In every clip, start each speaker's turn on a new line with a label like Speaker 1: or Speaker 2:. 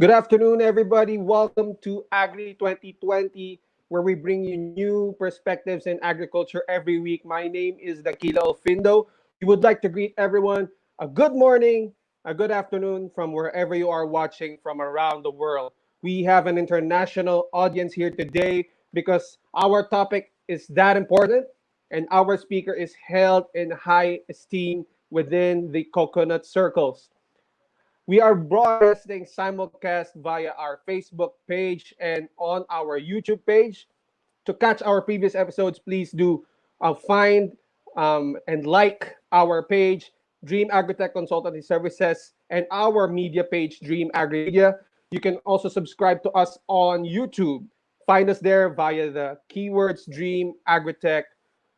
Speaker 1: Good afternoon, everybody. Welcome to Agri 2020, where we bring you new perspectives in agriculture every week. My name is Dakila Alfindo. We would like to greet everyone a good morning, a good afternoon from wherever you are watching from around the world. We have an international audience here today because our topic is that important and our speaker is held in high esteem within the coconut circles. We are broadcasting simulcast via our Facebook page and on our YouTube page. To catch our previous episodes, please do find and like our page, Dream Agritech Consultancy Services, and our media page, Dream Agri Media. You can also subscribe to us on YouTube. Find us there via the keywords Dream Agritech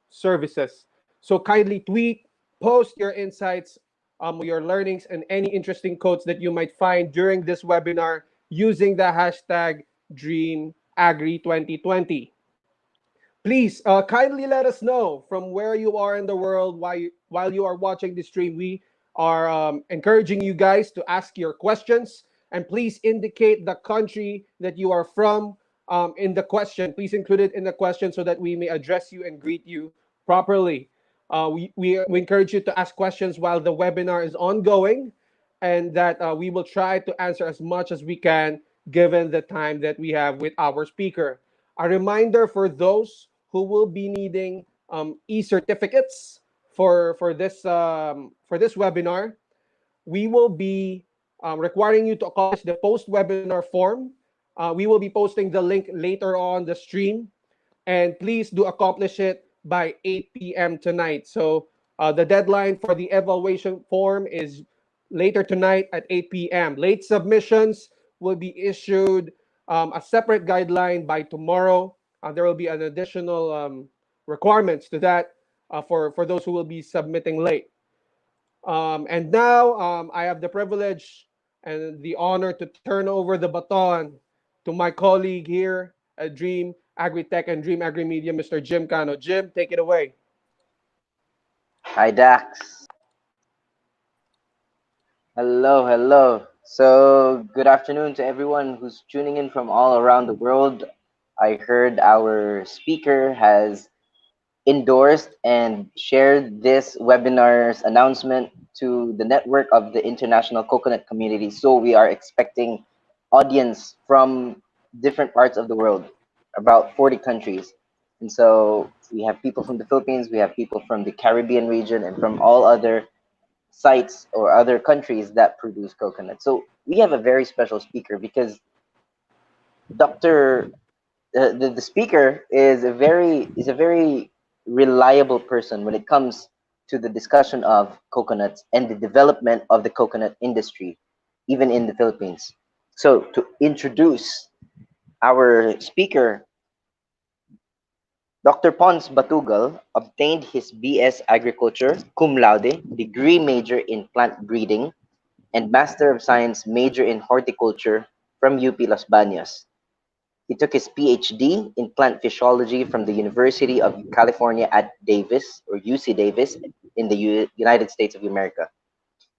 Speaker 1: Services. So kindly tweet, post your insights, your learnings, and any interesting quotes that you might find during this webinar using the hashtag DreamAgri2020. Please kindly let us know from where you are in the world while you are watching the stream. We are encouraging you guys to ask your questions, and please indicate the country that you are from in the question. Please include it in the question so that we may address you and greet you properly. We encourage you to ask questions while the webinar is ongoing, and that we will try to answer as much as we can given the time that we have with our speaker. A reminder for those who will be needing e-certificates for this webinar, we will be requiring you to accomplish the post-webinar form. We will be posting the link later on the stream, and please do accomplish it by 8 p.m. tonight. So the deadline for the evaluation form is later tonight at 8 p.m. Late submissions will be issued a separate guideline by tomorrow. There will be an additional requirements to that for those who will be submitting late. And now I have the privilege and the honor to turn over the baton to my colleague here at Dream Agritech and Dream Agri Media, Mr. Jim Cano. Jim, take it away.
Speaker 2: Hi, Dax. Hello, hello. So, good afternoon to everyone who's tuning in from all around the world. I heard our speaker has endorsed and shared this webinar's announcement to the network of the international coconut community. So, we are expecting audience from different parts of the world, about 40 countries. And so, we have people from the Philippines, we have people from the Caribbean region, and from all other sites or other countries that produce coconut. So we have a very special speaker because Dr. The speaker is a very reliable person when it comes to the discussion of coconuts and the development of the coconut industry, even in the Philippines. So to introduce our speaker, Dr. Pons Batugal obtained his BS Agriculture cum laude degree major in plant breeding and Master of Science major in horticulture from UP Los Baños. He took his PhD in plant physiology from the University of California at Davis or UC Davis in the United States of America.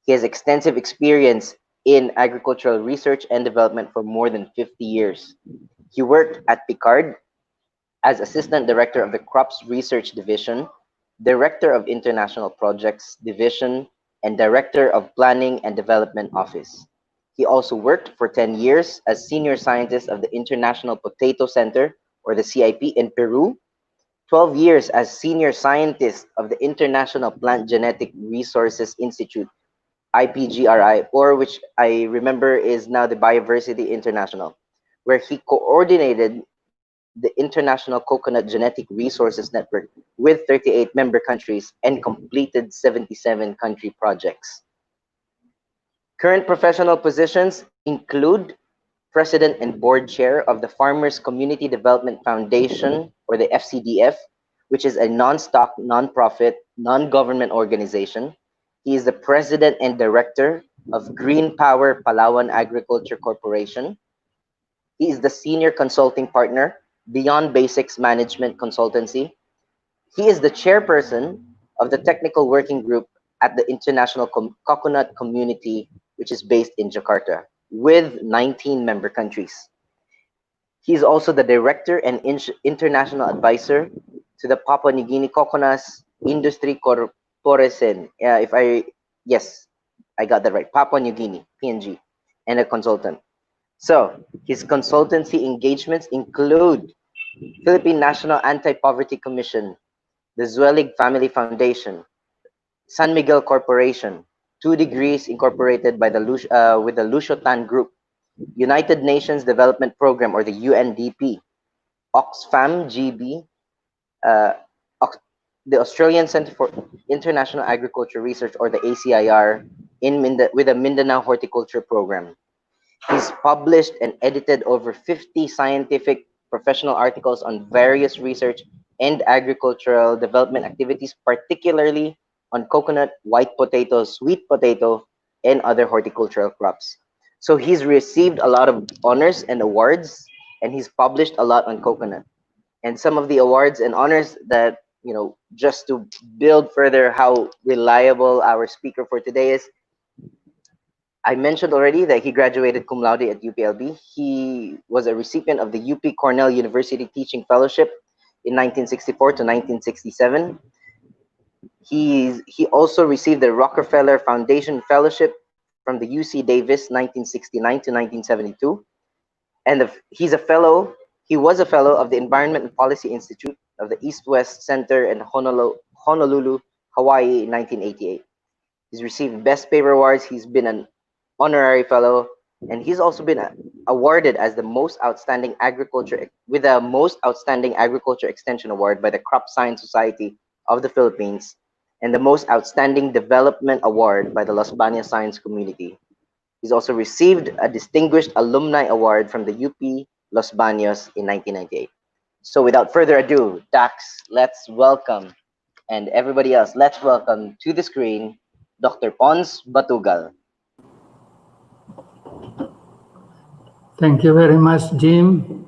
Speaker 2: He has extensive experience in agricultural research and development for more than 50 years. He worked at Picard as Assistant Director of the Crops Research Division, Director of International Projects Division, and Director of Planning and Development Office. He also worked for 10 years as Senior Scientist of the International Potato Center, or the CIP, in Peru, 12 years as Senior Scientist of the International Plant Genetic Resources Institute, IPGRI, or which I remember is now the Bioversity International, where he coordinated the International Coconut Genetic Resources Network with 38 member countries and completed 77 country projects. Current professional positions include President and Board Chair of the Farmers Community Development Foundation, or the FCDF, which is a non-stock, non-profit, non-government organization. He is the President and Director of Green Power Palawan Agriculture Corporation. He is the Senior Consulting Partner, Beyond Basics Management Consultancy. He is the chairperson of the Technical Working Group at the International Coconut Community, which is based in Jakarta. with 19 member countries. He is also the director and international advisor to the Papua New Guinea Coconuts Industry Corporation. If I yes, I got that right. Papua New Guinea (PNG), and a consultant. So his consultancy engagements include Philippine National Anti-Poverty Commission, the Zwelig Family Foundation, San Miguel Corporation, Two Degrees Incorporated by the with the Lucio Tan Group, United Nations Development Program or the UNDP, Oxfam GB, uh, the Australian Centre for International Agriculture Research or the ACIR with the Mindanao Horticulture Program. He's published and edited over 50 scientific professional articles on various research and agricultural development activities, particularly on coconut, white potato, sweet potato, and other horticultural crops. So he's received a lot of honors and awards, and he's published a lot on coconut. And some of the awards and honors that, just to build further how reliable our speaker for today is, I mentioned already that he graduated cum laude at UPLB. He was a recipient of the UP Cornell University Teaching Fellowship in 1964 to 1967. He also received the Rockefeller Foundation Fellowship from the UC Davis 1969 to 1972. And he was a fellow of the Environment and Policy Institute of the East-West Center in Honolulu, Hawaii in 1988. He's received best paper awards. He's been an honorary fellow, and he's also been awarded as the most outstanding agriculture with the most outstanding agriculture extension award by the Crop Science Society of the Philippines and the most outstanding development award by the Los Baños Science Community. He's also received a distinguished alumni award from the UP Los Baños in 1998. So without further ado, Dax, let's welcome, and everybody else, let's welcome to the screen Dr. Pons Batugal.
Speaker 3: Thank you very much, Jim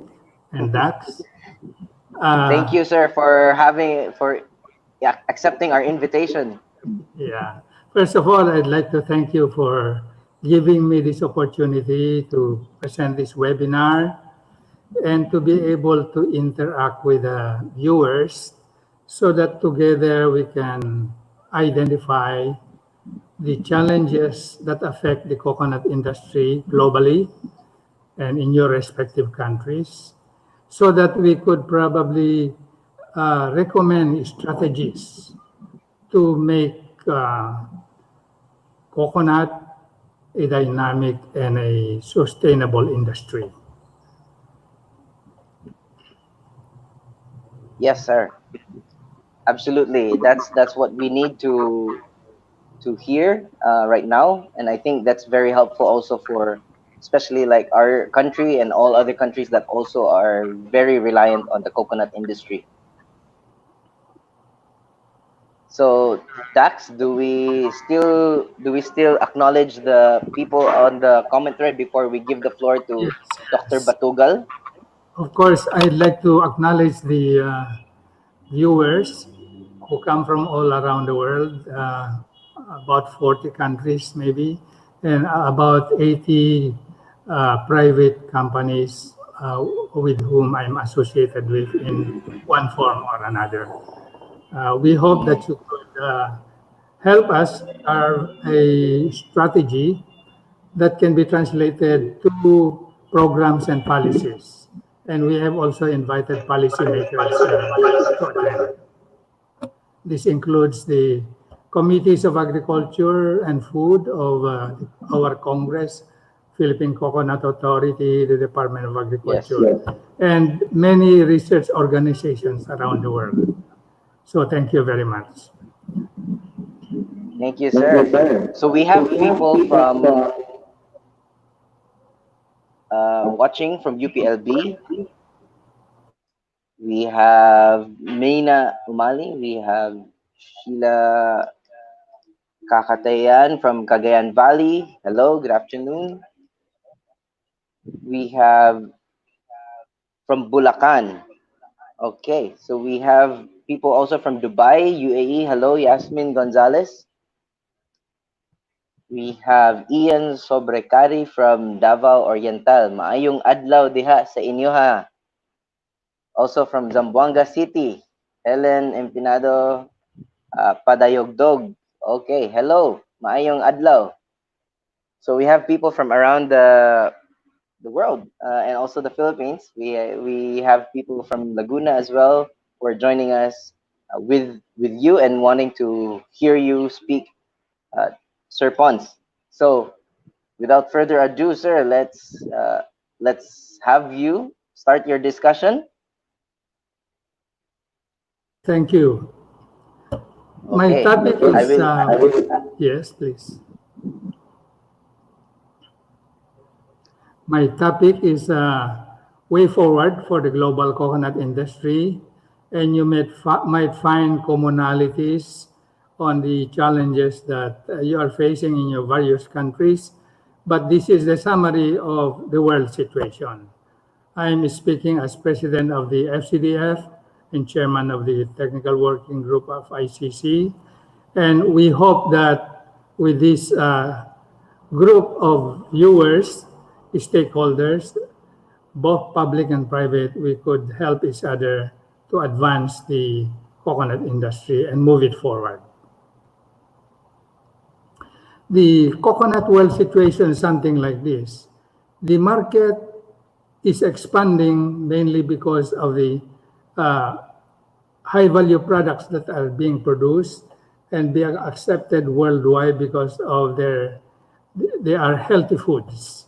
Speaker 3: and Dax.
Speaker 2: Thank you, sir, for accepting our invitation.
Speaker 3: Yeah. First of all, I'd like to thank you for giving me this opportunity to present this webinar and to be able to interact with the viewers so that together we can identify the challenges that affect the coconut industry globally and in your respective countries, so that we could probably recommend strategies to make coconut a dynamic and a sustainable industry.
Speaker 2: Yes, sir. Absolutely. That's what we need to hear right now, and I think that's very helpful also for especially like our country and all other countries that also are very reliant on the coconut industry. So Dax, do we still acknowledge the people on the comment thread before we give the floor to Dr.
Speaker 3: Yes.
Speaker 2: Batugal?
Speaker 3: Of course, I'd like to acknowledge the viewers who come from all around the world, about 40 countries maybe, and about 80 private companies with whom I'm associated with in one form or another. We hope that you could help us carve a strategy that can be translated to programs and policies. And we have also invited policymakers to attend. This includes the committees of agriculture and food of our Congress, Philippine Coconut Authority, the Department of Agriculture, and many research organizations around the world. So thank you very much.
Speaker 2: Thank you, sir. So we have people from watching from UPLB. We have Meina Umali. We have Sheila Kakatayan from Cagayan Valley. Hello, good afternoon. We have from Bulacan. Okay, so we have people also from Dubai, UAE. Hello, Yasmin Gonzalez. We have Ian Sobrecari from Davao Oriental. Maayong adlaw diha sa inyo ha. Also from Zamboanga City, Helen Empinado Padayogdog. Okay, hello. Maayong adlaw. So we have people from around the world and also the Philippines. We have people from Laguna as well who are joining us with you and wanting to hear you speak, Sir Pons. So without further ado, sir, let's have you start your discussion.
Speaker 3: Thank you. My
Speaker 2: Okay,
Speaker 3: topic
Speaker 2: I
Speaker 3: is,
Speaker 2: will.
Speaker 3: yes, please. My topic is way forward for the global coconut industry, and you might find commonalities on the challenges that you are facing in your various countries. But this is the summary of the world situation. I am speaking as president of the FCDF and chairman of the technical working group of ICC. And we hope that with this group of viewers, stakeholders, both public and private, we could help each other to advance the coconut industry and move it forward. The coconut world situation is something like this. The market is expanding mainly because of the high value products that are being produced and being accepted worldwide because of they are healthy foods.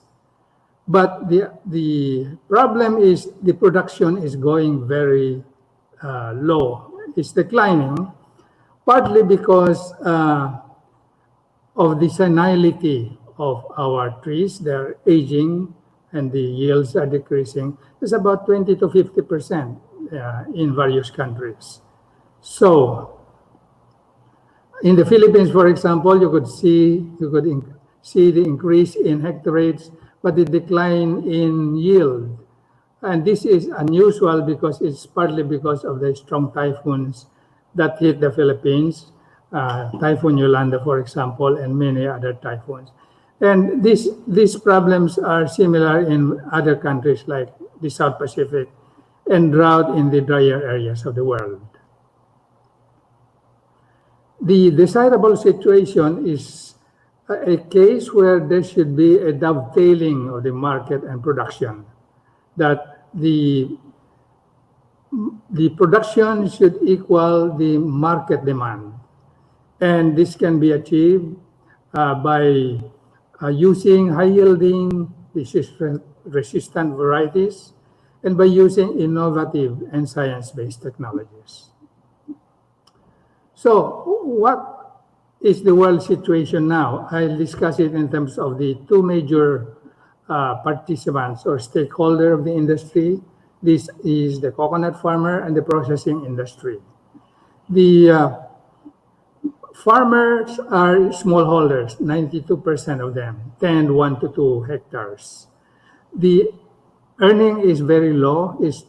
Speaker 3: But the problem is the production is going very low. It's declining, partly because of the senility of our trees. They're aging and the yields are decreasing. It's about 20 to 50% in various countries. So in the Philippines, for example, you could see the increase in hectares, but the decline in yield. And this is unusual because it's partly because of the strong typhoons that hit the Philippines, Typhoon Yolanda, for example, and many other typhoons. And these problems are similar in other countries like the South Pacific and drought in the drier areas of the world. The desirable situation is a case where there should be a dovetailing of the market and production, that the production should equal the market demand. And this can be achieved by using high-yielding, resistant varieties and by using innovative and science-based technologies. So what is the world situation now? I'll discuss it in terms of the two major participants or stakeholder of the industry. This is the coconut farmer and the processing industry. The farmers are smallholders, 92% of them, 1 to 2 hectares. The earning is very low, is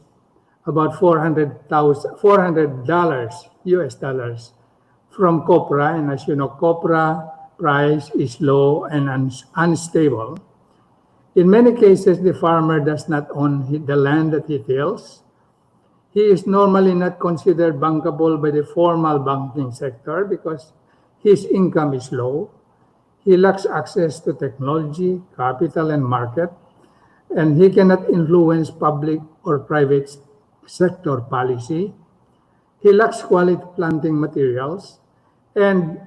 Speaker 3: about $400 US dollars from Copra. And as you know, Copra price is low and unstable. In many cases, the farmer does not own the land that he tills. He is normally not considered bankable by the formal banking sector because his income is low. He lacks access to technology, capital, and market, and he cannot influence public or private sector policy. He lacks quality planting materials, and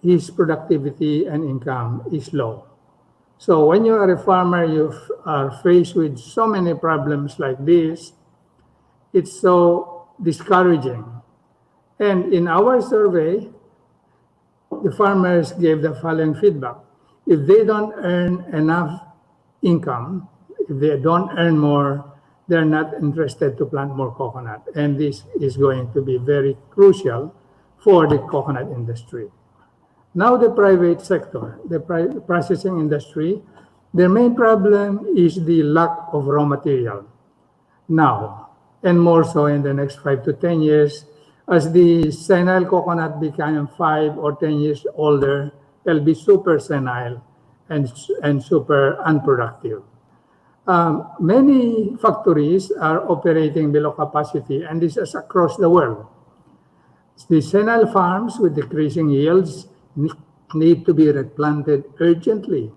Speaker 3: his productivity and income is low. So when you are a farmer, you are faced with so many problems like this. It's so discouraging. And in our survey, the farmers gave the following feedback. If they don't earn enough income, if they don't earn more, they're not interested to plant more coconut. And this is going to be very crucial for the coconut industry. Now the private sector, the processing industry, their main problem is the lack of raw material now, and more so in the next 5 to 10 years, as the senile coconut become 5 or 10 years older, it'll be super senile and super unproductive. Many factories are operating below capacity, and this is across the world. The senile farms with decreasing yields need to be replanted urgently.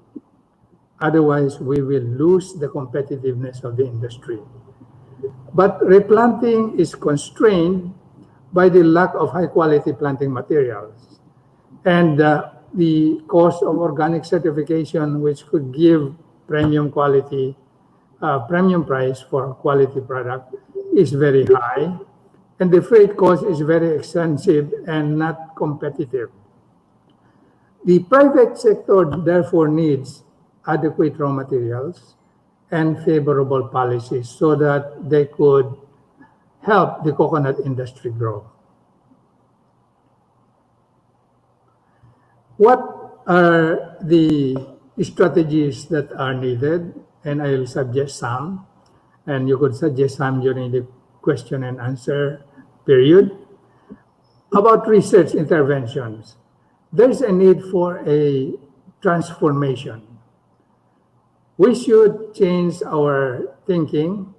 Speaker 3: Otherwise, we will lose the competitiveness of the industry. But replanting is constrained by the lack of high-quality planting materials and the cost of organic certification, which could give premium quality, premium price for quality product, is very high, and the freight cost is very expensive and not competitive. The private sector therefore needs adequate raw materials and favorable policies so that they could help the coconut industry grow. What are the strategies that are needed? And I'll suggest some, and you could suggest some during the question and answer period. About research interventions, there's a need for a transformation. We should change our thinking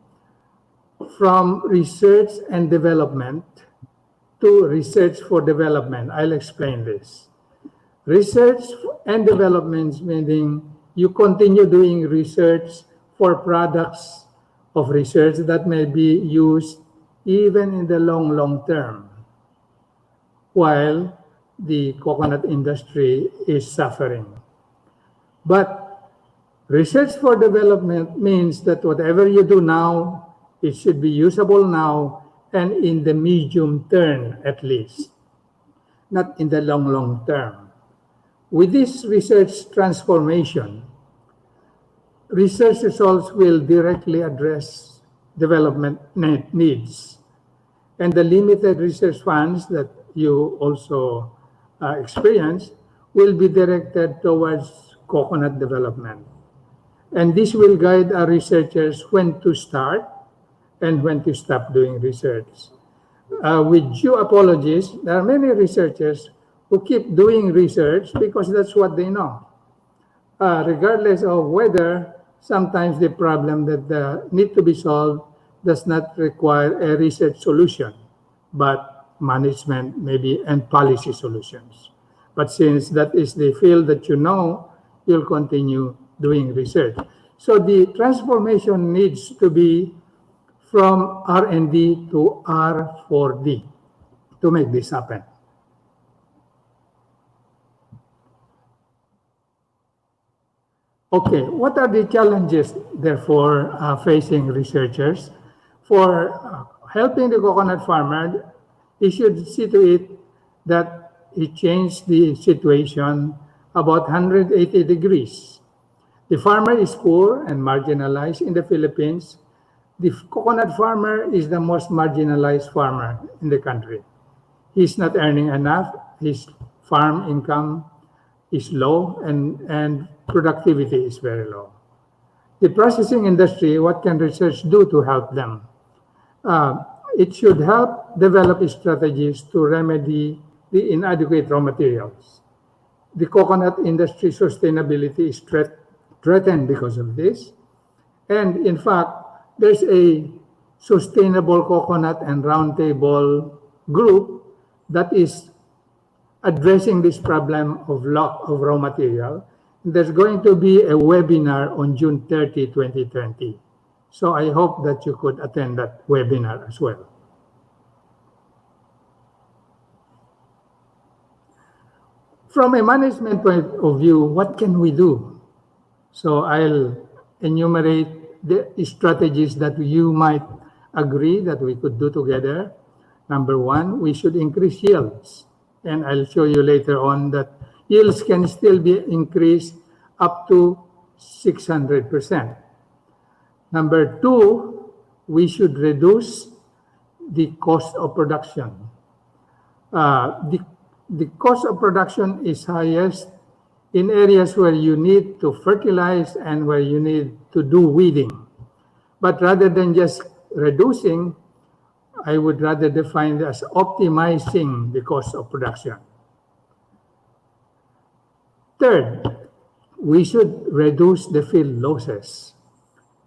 Speaker 3: from research and development to research for development. I'll explain this. Research and development meaning you continue doing research for products of research that may be used even in the long term, while the coconut industry is suffering. But research for development means that whatever you do now, it should be usable now and in the medium term at least, not in the long term. With this research transformation, research results will directly address development needs. And the limited research funds that you also experience will be directed towards coconut development. And this will guide our researchers when to start and when to stop doing research. With due apologies, there are many researchers who keep doing research because that's what they know, regardless of whether sometimes the problem that need to be solved does not require a research solution, but management maybe and policy solutions. But since that is the field that you know, you'll continue doing research. So the transformation needs to be from R&D to R4D to make this happen. Okay, what are the challenges, therefore, facing researchers? For helping the coconut farmer, he should see to it that he changed the situation about 180 degrees. The farmer is poor and marginalized in the Philippines. The coconut farmer is the most marginalized farmer in the country. He's not earning enough. His farm income is low and productivity is very low. The processing industry, what can research do to help them? It should help develop strategies to remedy the inadequate raw materials. The coconut industry sustainability is threatened because of this. And in fact, there's a sustainable coconut and roundtable group that is addressing this problem of lack of raw material. There's going to be a webinar on June 30, 2020. So I hope that you could attend that webinar as well. From a management point of view, what can we do? So I'll enumerate the strategies that you might agree that we could do together. Number one, we should increase yields. And I'll show you later on that yields can still be increased up to 600%. Number two, we should reduce the cost of production. The cost of production is highest in areas where you need to fertilize and where you need to do weeding. But rather than just reducing, I would rather define it as optimizing the cost of production. Third, we should reduce the field losses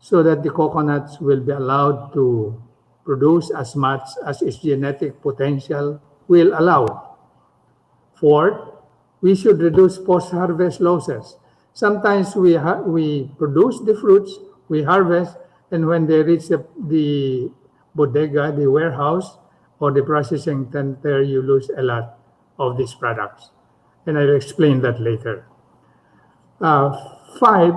Speaker 3: so that the coconuts will be allowed to produce as much as its genetic potential will allow. Fourth, we should reduce post-harvest losses. Sometimes we produce the fruits, we harvest, and when they reach the bodega, the warehouse, or the processing center, you lose a lot of these products. And I'll explain that later. Five,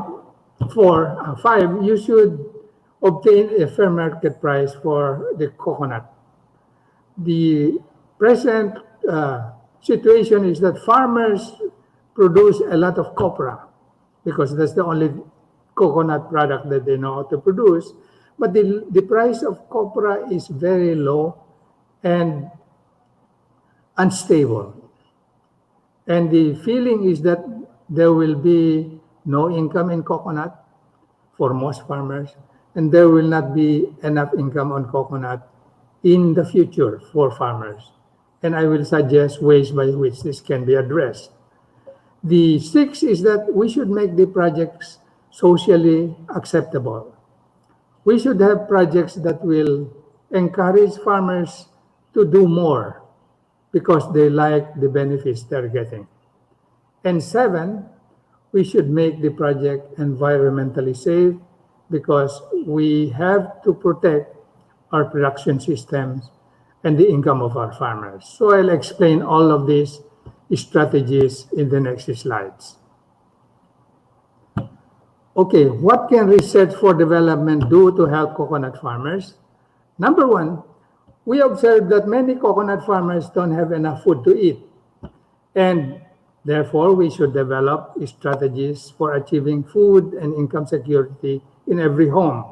Speaker 3: you should obtain a fair market price for the coconut. The present situation is that farmers produce a lot of copra because that's the only coconut product that they know how to produce. But the price of copra is very low and unstable. And the feeling is that there will be no income in coconut for most farmers, and there will not be enough income on coconut in the future for farmers. And I will suggest ways by which this can be addressed. The sixth is that we should make the projects socially acceptable. We should have projects that will encourage farmers to do more because they like the benefits they're getting. And seven, we should make the project environmentally safe because we have to protect our production systems and the income of our farmers. So I'll explain all of these strategies in the next slides. Okay, what can research for development do to help coconut farmers? Number one, we observed that many coconut farmers don't have enough food to eat. And therefore, we should develop strategies for achieving food and income security in every home.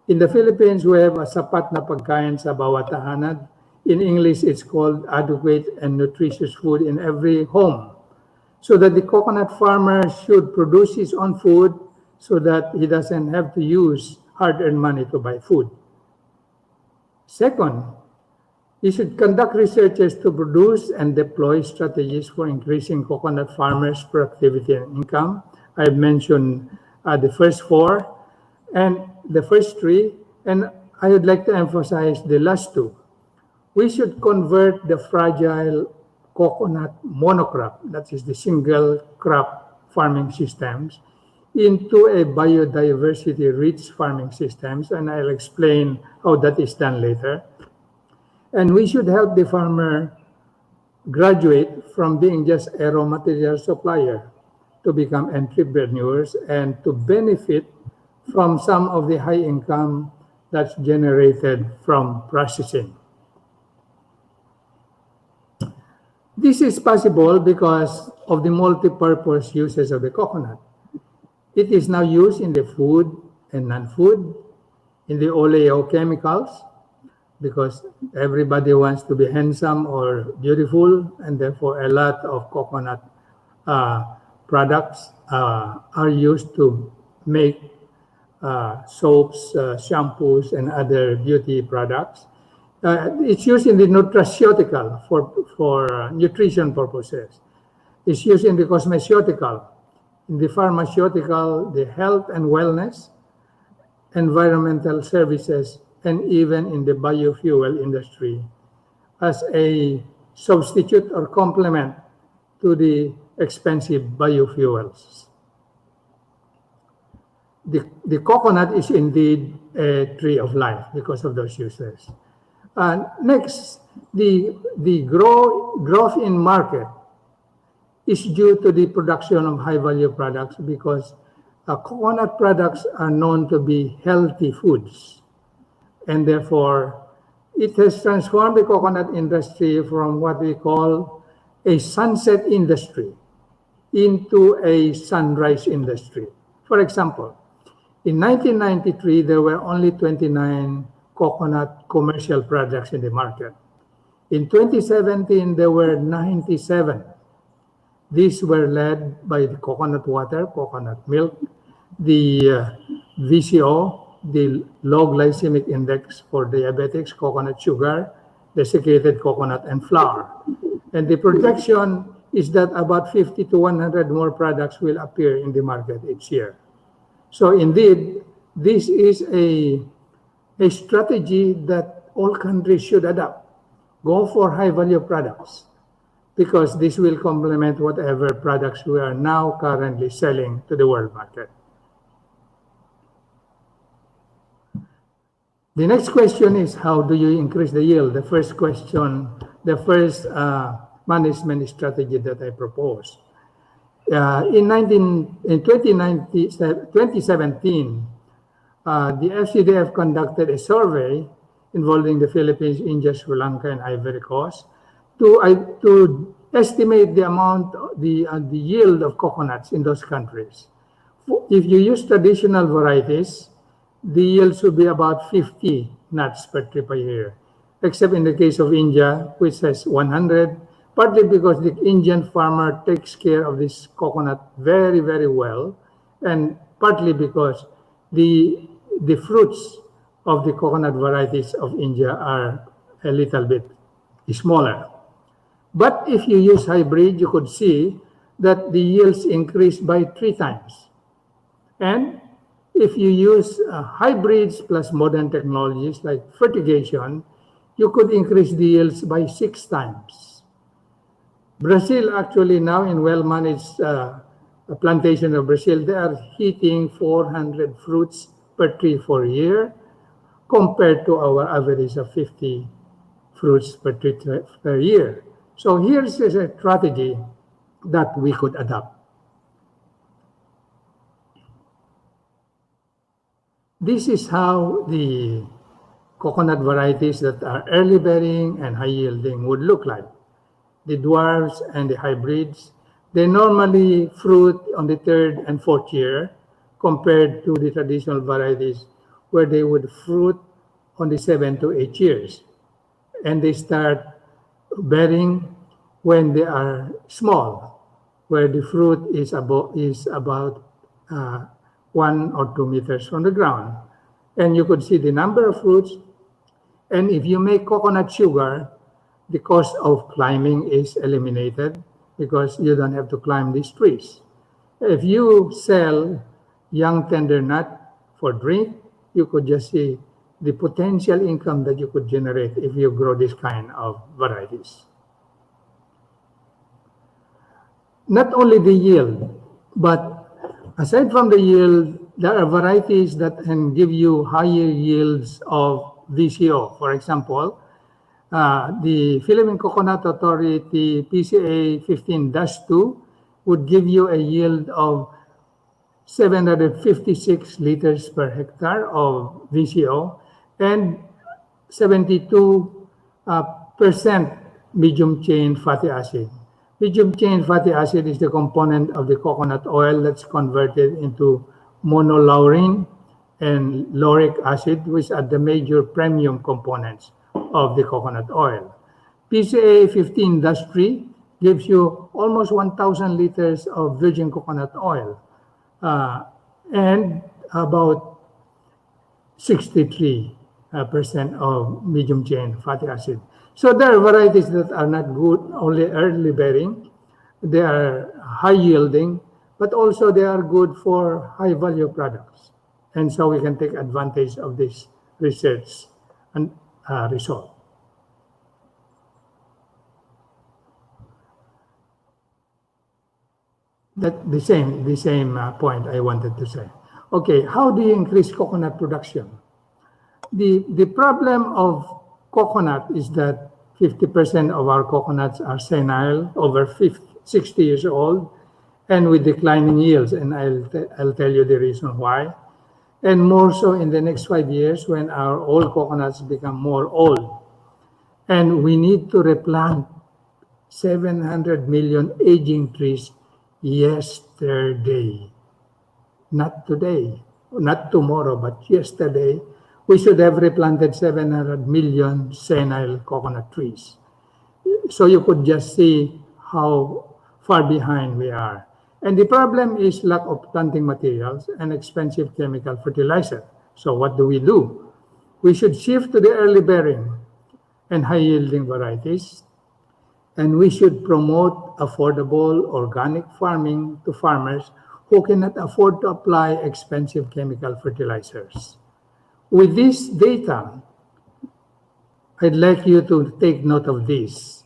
Speaker 3: In the Philippines, we have a sapat na pagkain sa bawat tahanan. In English, it's called adequate and nutritious food in every home. So that the coconut farmer should produce his own food so that he doesn't have to use hard-earned money to buy food. Second, we should conduct researches to produce and deploy strategies for increasing coconut farmers' productivity and income. I've mentioned the first four and the first three, and I would like to emphasize the last two. We should convert the fragile coconut monocrop, that is the single crop farming systems, into a biodiversity-rich farming systems, and I'll explain how that is done later. And we should help the farmer graduate from being just a raw material supplier to become entrepreneurs and to benefit from some of the high income that's generated from processing. This is possible because of the multi-purpose uses of the coconut. It is now used in the food and non-food, in the oleochemicals, because everybody wants to be handsome or beautiful, and therefore a lot of coconut products are used to make soaps, shampoos, and other beauty products. It's used in the nutraceutical for nutrition purposes. It's used in the cosmeceutical, in the pharmaceutical, the health and wellness, environmental services, and even in the biofuel industry as a substitute or complement to the expensive biofuels. The coconut is indeed a tree of life because of those uses. Next, the growth in market is due to the production of high-value products because coconut products are known to be healthy foods. And therefore, it has transformed the coconut industry from what we call a sunset industry into a sunrise industry. For example, in 1993, there were only 29 coconut commercial products in the market. In 2017, there were 97. These were led by the coconut water, coconut milk, the VCO, the low glycemic index for diabetics, coconut sugar, desiccated coconut, and flour. And the projection is that about 50 to 100 more products will appear in the market each year. So indeed, this is a strategy that all countries should adopt. Go for high-value products because this will complement whatever products we are now currently selling to the world market. The next question is, how do you increase the yield? The first question, the first management strategy that I propose. In 2017, the FCDF conducted a survey involving the Philippines, India, Sri Lanka, and Ivory Coast to estimate the amount, the yield of coconuts in those countries. If you use traditional varieties, the yield should be about 50 nuts per tree per year, except in the case of India, which has 100, partly because the Indian farmer takes care of this coconut very, very well, and partly because the fruits of the coconut varieties of India are a little bit smaller. But if you use hybrid, you could see that the yields increase by 3 times. And if you use hybrids plus modern technologies like fertigation, you could increase the yields by 6 times. Brazil actually now in well-managed plantation of Brazil, they are hitting 400 fruits per tree for a year compared to our average of 50 fruits per tree per year. So here's a strategy that we could adopt. This is how the coconut varieties that are early bearing and high yielding would look like. The dwarfs and the hybrids, they normally fruit on the 3rd and 4th year compared to the traditional varieties where they would fruit on the 7 to 8 years. And they start bearing when they are small, where the fruit is about 1 or 2 meters from the ground. And you could see the number of fruits. And if you make coconut sugar, the cost of climbing is eliminated because you don't have to climb these trees. If you sell young tender nut for drink, you could just see the potential income that you could generate if you grow this kind of varieties. Not only the yield, but aside from the yield, there are varieties that can give you higher yields of VCO. For example, the Philippine Coconut Authority PCA 15-2 would give you a yield of 756 liters per hectare of VCO and 72% medium chain fatty acid. Medium chain fatty acid is the component of the coconut oil that's converted into monolaurin and lauric acid, which are the major premium components of the coconut oil. PCA 15-3 gives you almost 1,000 liters of virgin coconut oil and about 63% of medium chain fatty acid. So there are varieties that are not good, only early bearing. They are high yielding, but also they are good for high value products. And so we can take advantage of this research and result. That the same point I wanted to say. Okay, how do you increase coconut production? The problem of coconut is that 50% of our coconuts are senile, over 60 years old, and with declining yields. And I'll tell you the reason why. And more so in the next 5 years when our old coconuts become more old. And we need to replant 700 million aging trees yesterday. Not today, not tomorrow, but yesterday. We should have replanted 700 million senile coconut trees. So you could just see how far behind we are. And the problem is lack of planting materials and expensive chemical fertilizer. So what do? We should shift to the early bearing and high yielding varieties And we should promote affordable organic farming to farmers who cannot afford to apply expensive chemical fertilizers. With this data, I'd like you to take note of this.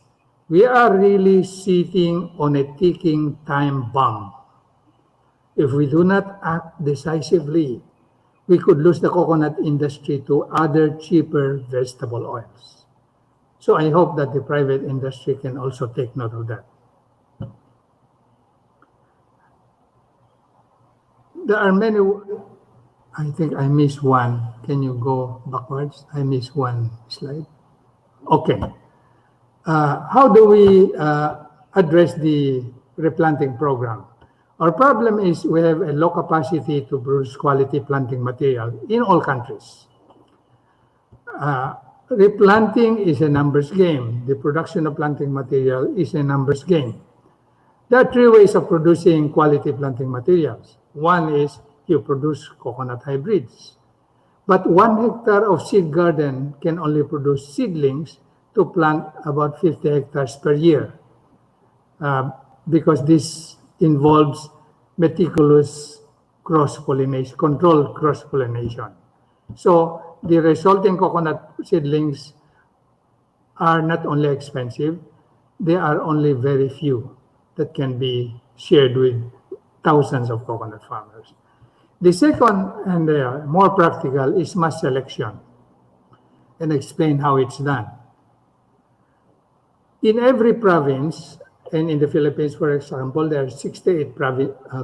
Speaker 3: We are really sitting on a ticking time bomb. If we do not act decisively, we could lose the coconut industry to other cheaper vegetable oils. So I hope that the private industry can also take note of that. There are many, I think I missed one. Can you go backwards? I missed one slide. Okay. How do we address the replanting program? Our problem is we have a low capacity to produce quality planting material in all countries. Replanting is a numbers game. The production of planting material is a numbers game. There are three ways of producing quality planting materials. One is you produce coconut hybrids. But 1 hectare of seed garden can only produce seedlings to plant about 50 hectares per year because this involves meticulous cross-pollination, controlled cross-pollination. So the resulting coconut seedlings are not only expensive, they are only very few that can be shared with thousands of coconut farmers. The second and more practical is mass selection, and explain how it's done. In every province, and in the Philippines, for example, there are 68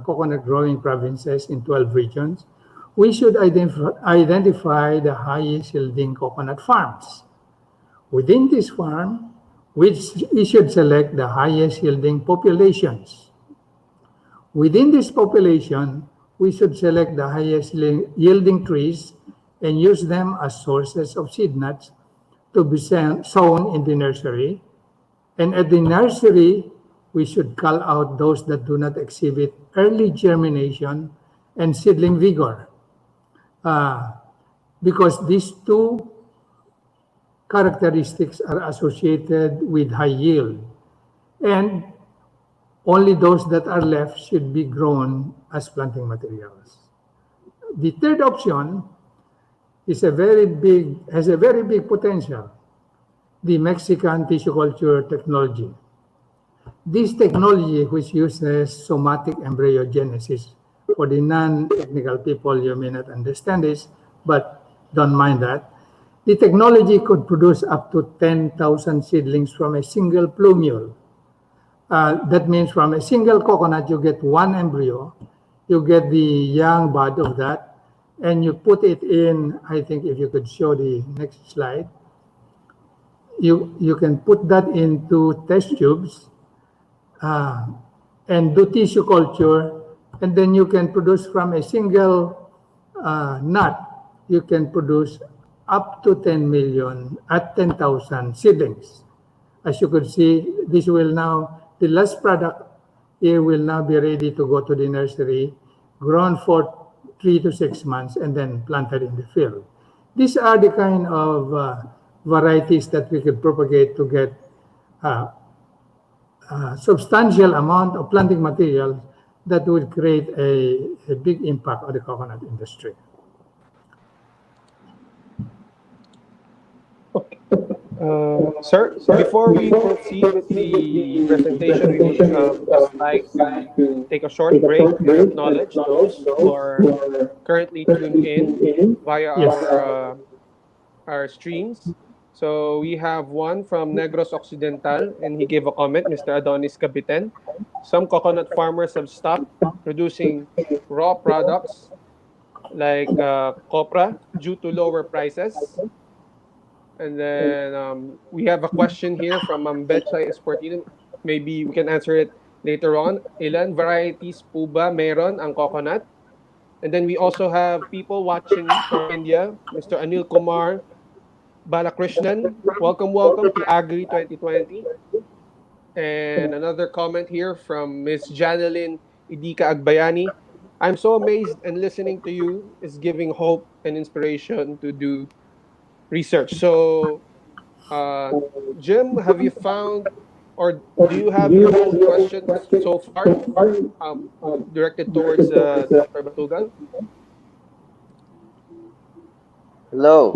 Speaker 3: coconut growing provinces in 12 regions. We should identify the highest yielding coconut farms. Within this farm, we should select the highest yielding populations. Within this population, we should select the highest yielding trees and use them as sources of seed nuts to be sown in the nursery. And at the nursery, we should cull out those that do not exhibit early germination and seedling vigor. Because these two characteristics are associated with high yield. And only those that are left should be grown as planting materials. The third option has a very big potential, the Mexican tissue culture technology. This technology, which uses somatic embryogenesis, for the non-technical people, you may not understand this, but don't mind that. The technology could produce up to 10,000 seedlings from a single plumule. That means from a single coconut, you get one embryo, you get the young bud of that, and you put it in, I think if you could show the next slide, you can put that into test tubes and do tissue culture, and then you can produce from a single nut, you can produce up to 10 million at 10,000 seedlings. As you could see, this will now, the last product here will now be ready to go to the nursery, grown for 3 to 6 months, and then planted in the field. These are the kind of varieties that we could propagate to get substantial amount of planting material that would create a big impact on the coconut industry.
Speaker 1: Sir, before we proceed with the presentation, we would just like to take a short break and acknowledge those who are currently tuned in via our streams. So we have one from Negros Occidental, and he gave a comment, Mr. Adonis Cabiten. Some coconut farmers have stopped producing raw products like Copra due to lower prices. And then we have a question here from Betchay Esportino. Maybe we can answer it later on. Ilan varieties po ba meron ang coconut? And then we also have people watching from India. Mr. Anil Kumar Balakrishnan. Welcome to Agri 2020. And another comment here from Miss Janeline Idika Agbayani. I'm so amazed, and listening to you is giving hope and inspiration to do research. So, Jim, have you found or do you have your own questions so far, um, directed towards Dr. Batugal?
Speaker 2: Hello.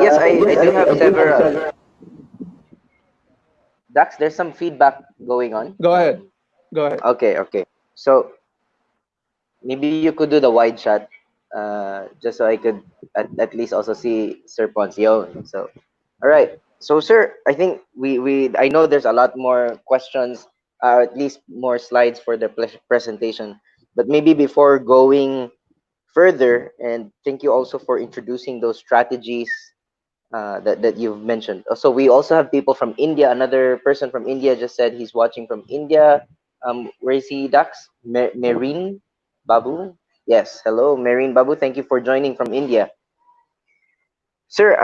Speaker 2: Yes, I do have several. Dax, there's some feedback going on.
Speaker 1: Go ahead. Go ahead.
Speaker 2: Okay. So maybe you could do the wide shot, just so I could at least also see Sir Ponciano. So, all right. So, sir, I think I know there's a lot more questions, at least more slides for the presentation. But maybe before going further, and thank you also for introducing those strategies that you've mentioned. So we also have people from India. Another person from India just said he's watching from India. Where is he, Dax? Marine Babu? Yes, hello, Marine Babu. Thank you for joining from India. Sir,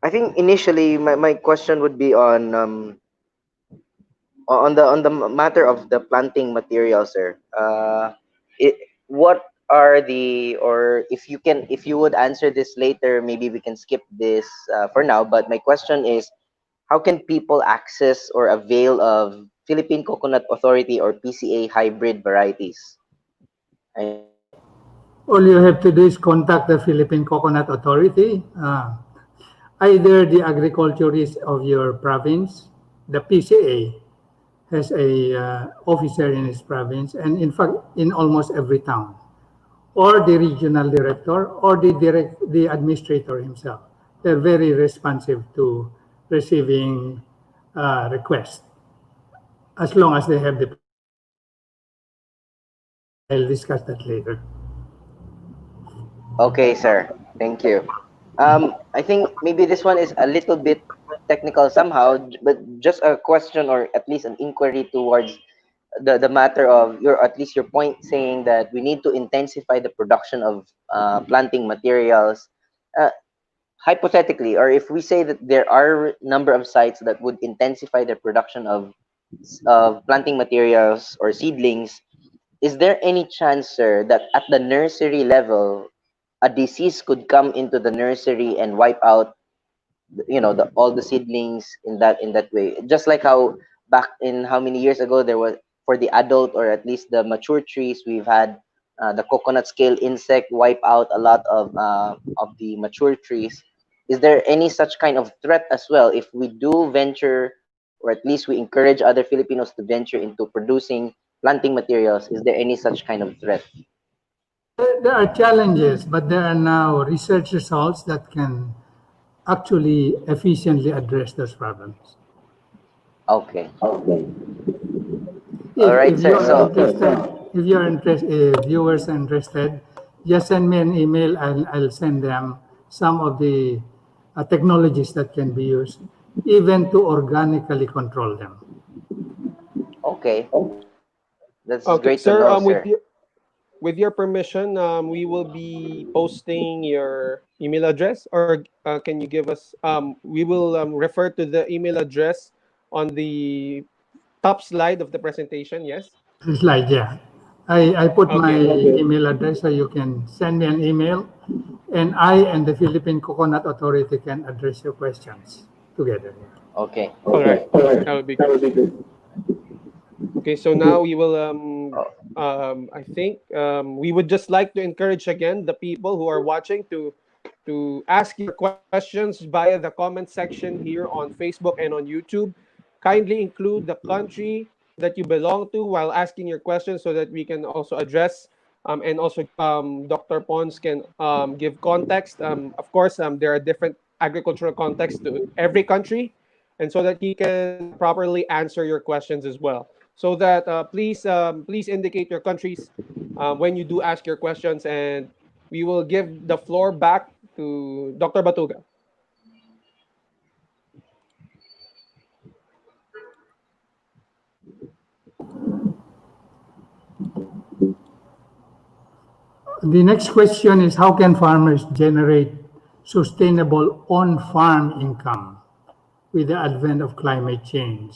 Speaker 2: I think initially my question would be on the matter of the planting material, sir. What are the, or if you would answer this later, maybe we can skip this for now. But my question is, how can people access or avail of Philippine Coconut Authority or PCA hybrid varieties? I know.
Speaker 3: All you have to do is contact the Philippine Coconut Authority, either the agriculturist of your province, the PCA has a officer in his province, and in fact, in almost every town, or the regional director, or the administrator himself. They're very responsive to receiving requests, as long as they have the. I'll discuss that later.
Speaker 2: Okay, sir. Thank you. I think maybe this one is a little bit technical somehow, but just a question or at least an inquiry towards the matter of your, at least your point saying that we need to intensify the production of planting materials. Uh, Hypothetically, or if we say that there are number of sites that would intensify the production of planting materials or seedlings, is there any chance, sir, that at the nursery level a disease could come into the nursery and wipe out, all the seedlings in that way, just like how back in how many years ago there was for the adult or at least the mature trees, we've had the coconut scale insect wipe out a lot of the mature trees. Is there any such kind of threat as well if we do venture, or at least we encourage other Filipinos to venture into producing planting materials? Is there any such kind of threat?
Speaker 3: There are challenges, but there are now research results that can actually efficiently address those problems.
Speaker 2: Okay. All
Speaker 3: If,
Speaker 2: right,
Speaker 3: if
Speaker 2: sir.
Speaker 3: you're
Speaker 2: So
Speaker 3: interested, if you're interested, if viewers are interested, just send me an email and I'll send them some of the technologies that can be used, even to organically control them.
Speaker 2: okay, that's
Speaker 1: Okay,
Speaker 2: great to
Speaker 1: sir.
Speaker 2: know, sir.
Speaker 1: With your permission, we will be posting your email address, or can you give us? We will refer to the email address on the top slide of the presentation. Yes.
Speaker 3: Slide, yeah. I put my
Speaker 1: Okay.
Speaker 3: email address so you can send me an email, and I and the Philippine Coconut Authority can address your questions together.
Speaker 2: Okay.
Speaker 1: All right. That would be great. Okay, so now we will
Speaker 2: Oh,
Speaker 1: I think we would just like to encourage again the people who are watching to ask your questions via the comment section here on Facebook and on YouTube. Kindly include the country that you belong to while asking your questions so that we can also address and also Dr. Pons can give context. Of course, there are different agricultural contexts to every country, and so that he can properly answer your questions as well. So that please indicate your countries when you do ask your questions, and we will give the floor back to Dr. Batuga.
Speaker 3: The next question is, how can farmers generate sustainable on-farm income with the advent of climate change?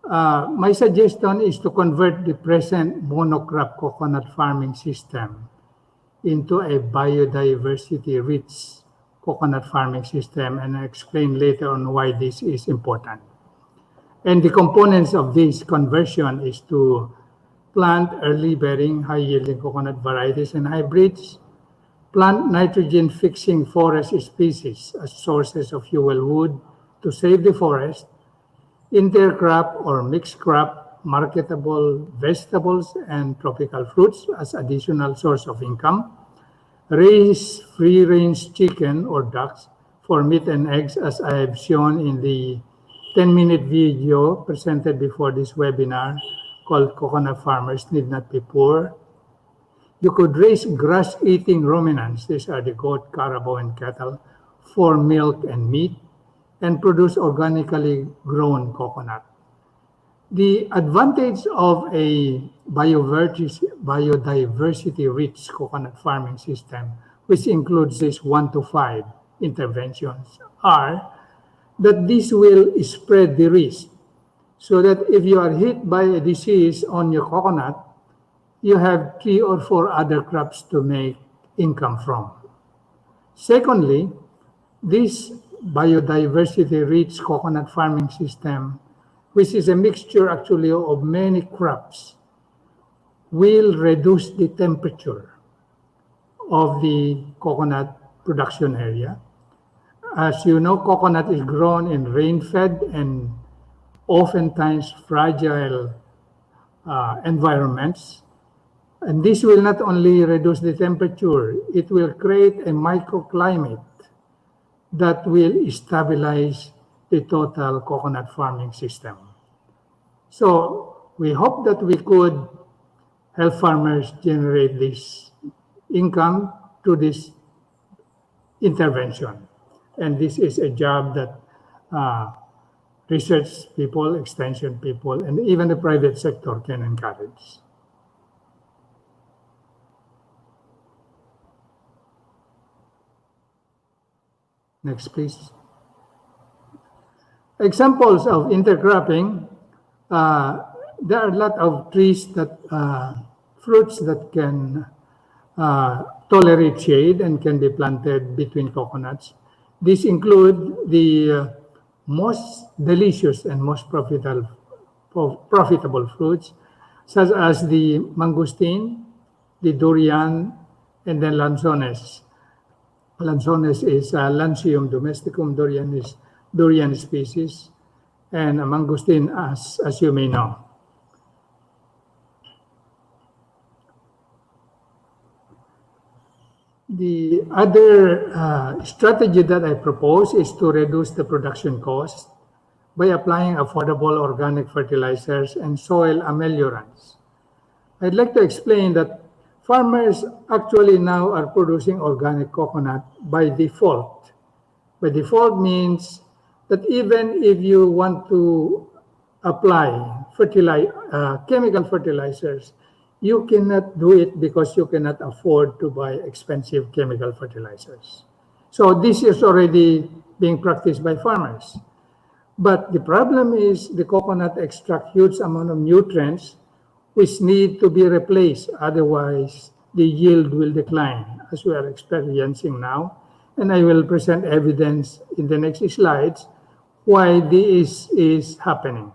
Speaker 3: My suggestion is to convert the present monocrop coconut farming system into a biodiversity-rich coconut farming system, and I'll explain later on why this is important. And the components of this conversion is to plant early bearing high yielding coconut varieties and hybrids, plant nitrogen fixing forest species as sources of fuel wood to save the forest, intercrop or mixed crop marketable vegetables and tropical fruits as additional source of income, raise free-range chicken or ducks for meat and eggs as I have shown in the 10-minute video presented before this webinar called Coconut Farmers Need Not Be Poor. You could raise grass-eating ruminants, these are the goat, carabao, and cattle, for milk and meat, and produce organically grown coconut. The advantage of a biodiversity-rich coconut farming system, which includes these 1 to 5 interventions, are that this will spread the risk so that if you are hit by a disease on your coconut, you have 3 or 4 other crops to make income from. Secondly, this biodiversity-rich coconut farming system, which is a mixture actually of many crops, will reduce the temperature of the coconut production area. As you know, coconut is grown in rain-fed and oftentimes fragile environments. And this will not only reduce the temperature, it will create a microclimate that will stabilize the total coconut farming system. So we hope that we could help farmers generate this income through this intervention. And this is a job that research people, extension people, and even the private sector can encourage. Next, please. Examples of intercropping. There are a lot of trees that, fruits that can tolerate shade and can be planted between coconuts. These include the most delicious and most profitable fruits, such as the mangosteen, the durian, and then lanzones. Lanzones is Lancium domesticum, durian is durian species, and mangosteen, as you may know. The other strategy that I propose is to reduce the production cost by applying affordable organic fertilizers and soil ameliorants. I'd like to explain that farmers actually now are producing organic coconut by default. By default means that even if you want to apply chemical fertilizers, you cannot do it because you cannot afford to buy expensive chemical fertilizers. So this is already being practiced by farmers. But the problem is the coconut extract huge amount of nutrients which need to be replaced. Otherwise, the yield will decline, as we are experiencing now. And I will present evidence in the next slides why this is happening.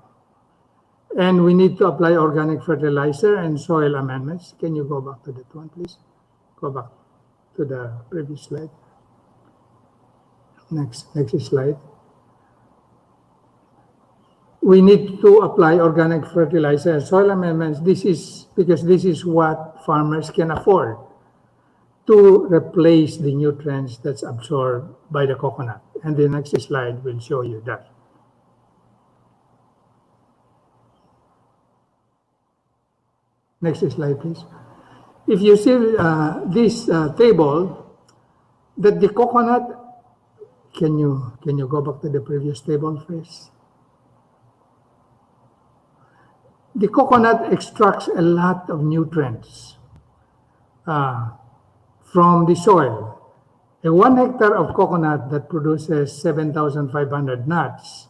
Speaker 3: And we need to apply organic fertilizer and soil amendments. Can you go back to that one, please? Go back to the previous slide. Next slide. We need to apply organic fertilizer and soil amendments. This is because this is what farmers can afford to replace the nutrients that's absorbed by the coconut. And the next slide will show you that. Next slide, please. If you see this table, that the coconut, can you go back to the previous table, please? The coconut extracts a lot of nutrients from the soil. A 1 hectare of coconut that produces 7,500 nuts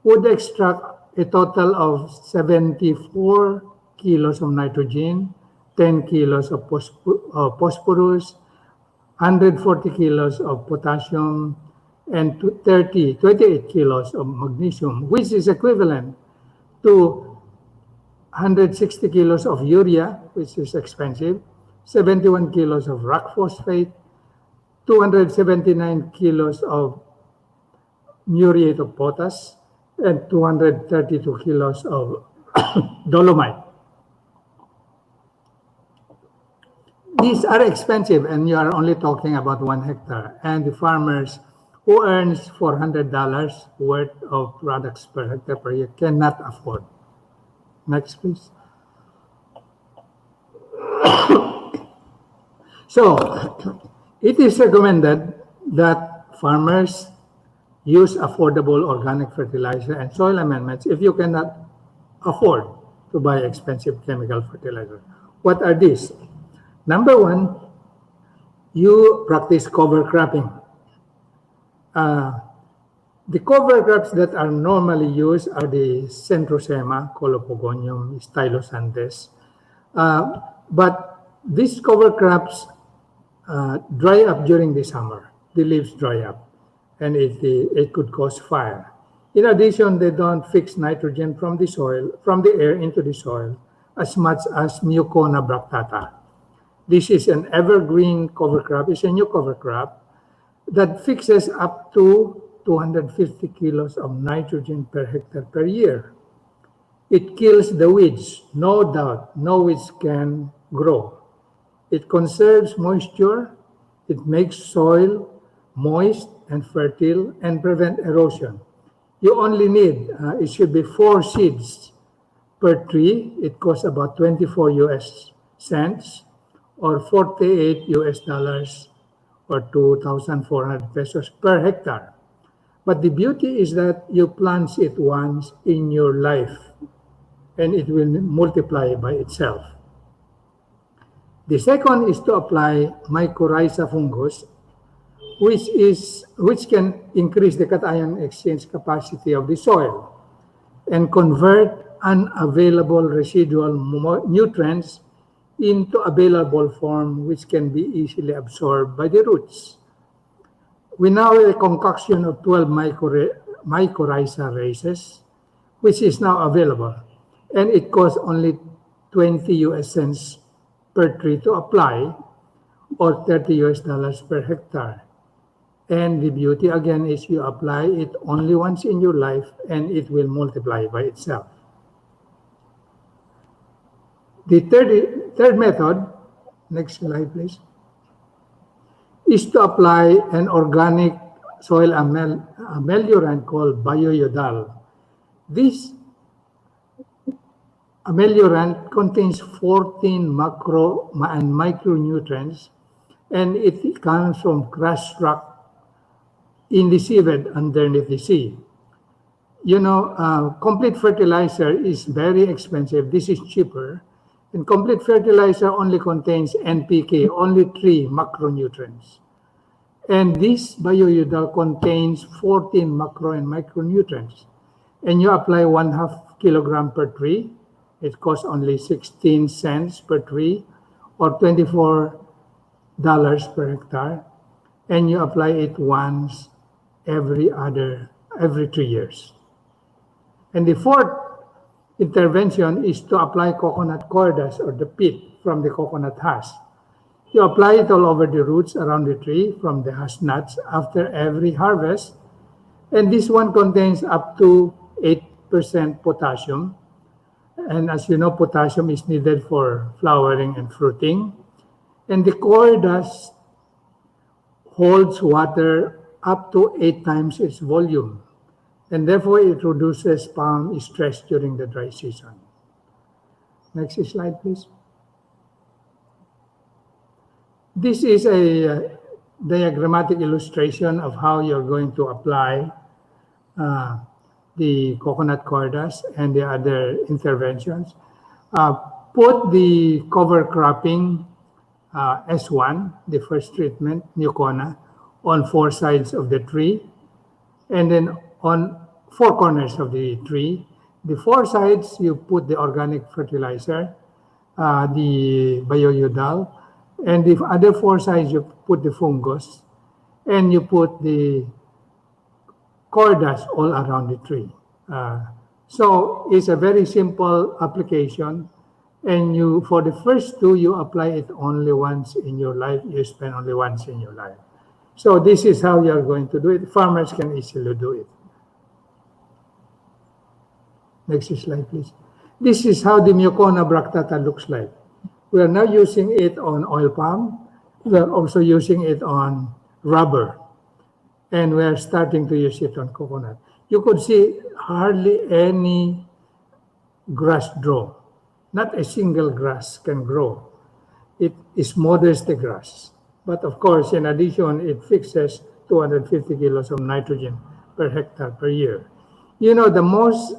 Speaker 3: would extract a total of 74 kilos of nitrogen, 10 kilos of phosphorus, 140 kilos of potassium, and 28 kilos of magnesium, which is equivalent to 160 kilos of urea, which is expensive, 71 kilos of rock phosphate, 279 kilos of muriate of potash, and 232 kilos of dolomite. These are expensive, and you are only talking about 1 hectare. And the farmers who earns $400 worth of products per hectare per year cannot afford. Next, please. So, it is recommended that farmers use affordable organic fertilizer and soil amendments if you cannot afford to buy expensive chemical fertilizer. What are these? Number one, you practice cover cropping. The cover crops that are normally used are the Centrosema, Colopogonium, Stylosantes. But these cover crops dry up during the summer. The leaves dry up, and it could cause fire. In addition, they don't fix nitrogen from the soil, from the air into the soil, as much as Mucona bractata. This is an evergreen cover crop. It's a new cover crop that fixes up to 250 kilos of nitrogen per hectare per year. It kills the weeds, no doubt. No weeds can grow. It conserves moisture. It makes soil moist and fertile and prevent erosion. You only need, it should be 4 seeds per tree. It costs about 24 US cents or 48 US dollars or 2,400 pesos per hectare. But the beauty is that you plant it once in your life and it will multiply by itself. The second is to apply mycorrhiza fungus, which can increase the cation exchange capacity of the soil and convert unavailable residual nutrients into available form, which can be easily absorbed by the roots. We now have a concoction of 12 mycorrhiza races, which is now available, and it costs only 20 US cents per tree to apply, or 30 US dollars per hectare. And the beauty again is you apply it only once in your life and it will multiply by itself. The third method, next slide please, is to apply an organic soil ameliorant called bioiodal. This ameliorant contains 14 macro and micronutrients, and it comes from crushed rock in the seabed underneath the sea. You know, complete fertilizer is very expensive. This is cheaper. And complete fertilizer only contains NPK, only 3 macronutrients. And this bioiodal contains 14 macro and micronutrients. And you apply 1/2 kilogram per tree. It costs only 16 cents per tree or $24 per hectare. And you apply it once every 3 years. And the fourth intervention is to apply coconut cordas or the pit from the coconut husk. You apply it all over the roots around the tree from the husk nuts after every harvest. And this one contains up to 8% potassium. And as you know, potassium is needed for flowering and fruiting. And the cordas holds water up to 8 times its volume. And therefore, it reduces palm stress during the dry season. Next slide, please. This is a diagrammatic illustration of how you're going to apply the coconut cordas and the other interventions. Put the cover cropping S1, the first treatment, Mucona, on 4 sides of the tree, and then on 4 corners of the tree. The 4 sides, you put the organic fertilizer, the bioiodal, and the other 4 sides, you put the fungus, and you put the cordas all around the tree. So it's a very simple application, and you for the first two you apply it only once in your life. You spend only once in your life. So this is how you are going to do it. Farmers can easily do it. Next slide, please. This is how the Mucona bractata looks like. We are now using it on oil palm. We are also using it on rubber. And we are starting to use it on coconut. You could see hardly any grass grow. Not a single grass can grow. It is modest grass. But of course, in addition, it fixes 250 kilos of nitrogen per hectare per year. You know, the most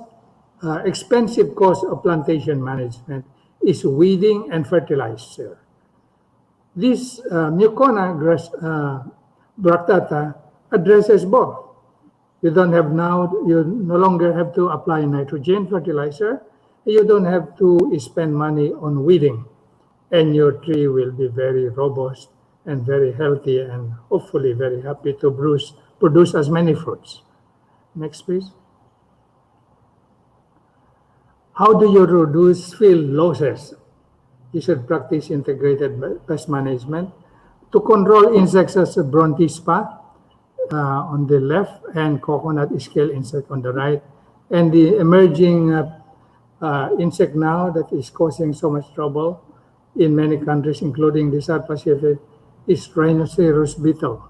Speaker 3: expensive cost of plantation management is weeding and fertilizer. This Mucona grass bractata addresses both. You no longer have to apply nitrogen fertilizer. You don't have to spend money on weeding, and your tree will be very robust and very healthy and hopefully very happy to produce as many fruits. Next, please. How do you reduce field losses? You should practice integrated pest management to control insects as Brontispa on the left and coconut scale insect on the right. And the emerging insect now that is causing so much trouble in many countries, including the South Pacific, is rhinoceros beetle.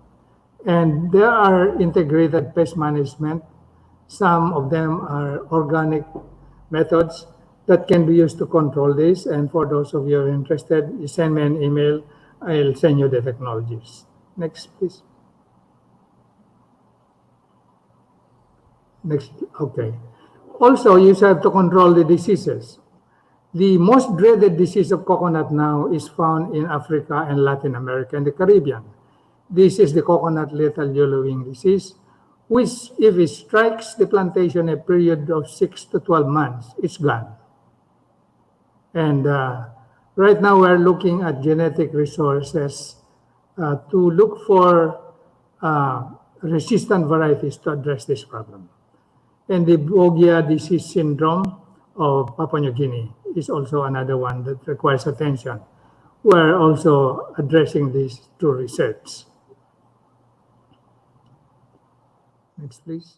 Speaker 3: And there are integrated pest management. Some of them are organic methods that can be used to control this. And for those of you who are interested, you send me an email. I'll send you the technologies. Next, please. Next, okay. Also, you have to control the diseases. The most dreaded disease of coconut now is found in Africa and Latin America and the Caribbean. This is the coconut lethal yellowing disease, which if it strikes the plantation a period of 6 to 12 months, it's gone. And right now we're looking at genetic resources to look for resistant varieties to address this problem. And the Bogia disease syndrome of Papua New Guinea is also another one that requires attention. We're also addressing this through research. Next, please.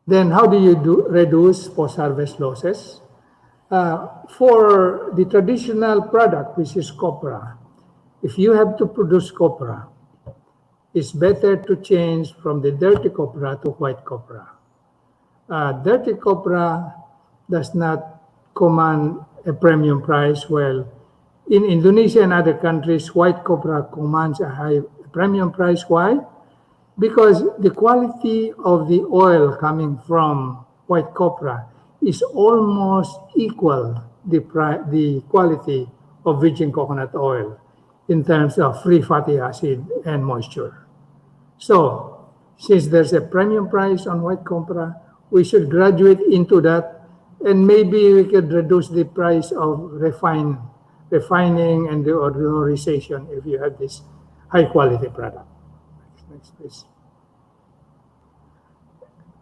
Speaker 3: Then how do you reduce post-harvest losses? For the traditional product, which is copra, if you have to produce copra, it's better to change from the dirty copra to white copra. Dirty copra does not command a premium price. Well, in Indonesia and other countries, white copra commands a high premium price. Why? Because the quality of the oil coming from white copra is almost equal the quality of virgin coconut oil in terms of free fatty acid and moisture. So, since there's a premium price on white copra, we should graduate into that, and maybe we could reduce the price of refining and the odorization if you have this high quality product. Next, please.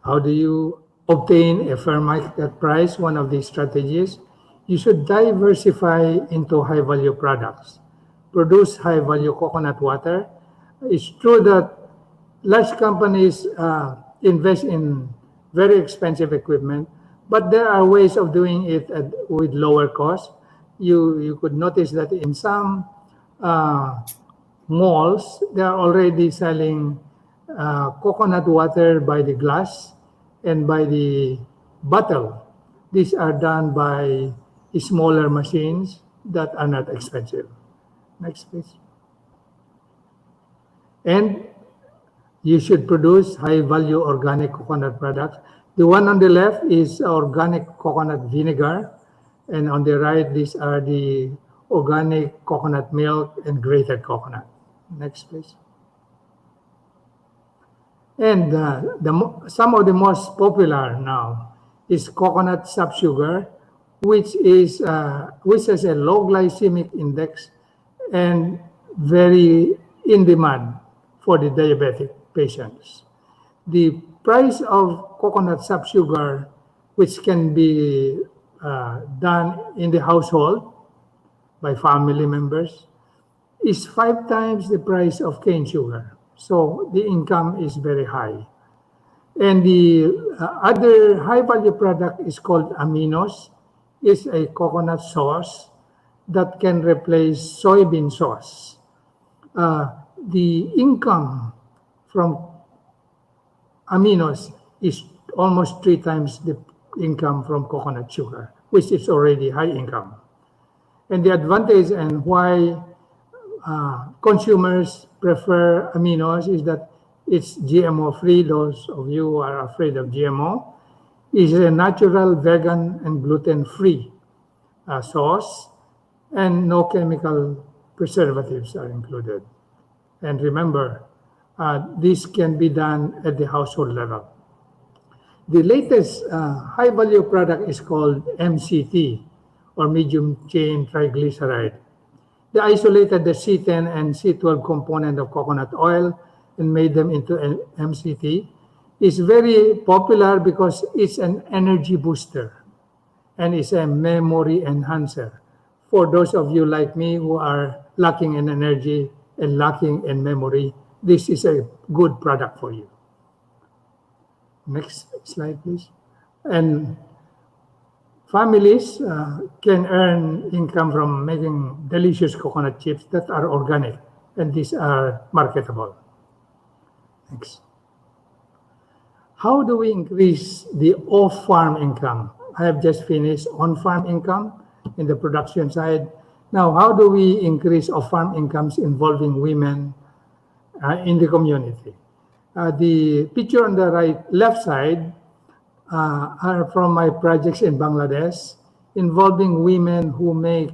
Speaker 3: How do you obtain a fair market price? One of the strategies, you should diversify into high value products. Produce high value coconut water. It's true that large companies invest in very expensive equipment, but there are ways of doing it with lower cost. You could notice that in some malls, they are already selling coconut water by the glass and by the bottle. These are done by smaller machines that are not expensive. Next, please. And you should produce high-value organic coconut products. The one on the left is organic coconut vinegar, and on the right, these are the organic coconut milk and grated coconut. Next, please. And some of the most popular now is coconut subsugar, which has a low glycemic index and very in demand for the diabetic patients. The price of coconut subsugar which can be done in the household by family members, is 5 times the price of cane sugar. So the income is very high. And the other high value product is called aminos. It's a coconut sauce that can replace soybean sauce. The income from aminos is almost 3 times the income from coconut sugar, which is already high income. And the advantage and why consumers prefer aminos is that it's GMO free. Those of you who are afraid of GMO, is a natural, vegan, and gluten free sauce, and no chemical preservatives are included. And remember, this can be done at the household level. The latest high value product is called MCT, or medium chain triglyceride. They isolated the C10 and C12 component of coconut oil and made them into an MCT. It's very popular because it's an energy booster and it's a memory enhancer. For those of you like me who are lacking in energy and lacking in memory, this is a good product for you. Next slide, please. And families can earn income from making delicious coconut chips that are organic, and these are marketable. Next. How do we increase the off-farm income? I have just finished on-farm income in the production side. Now, how do we increase off-farm incomes involving women in the community? The picture on the left side are from my projects in Bangladesh involving women who make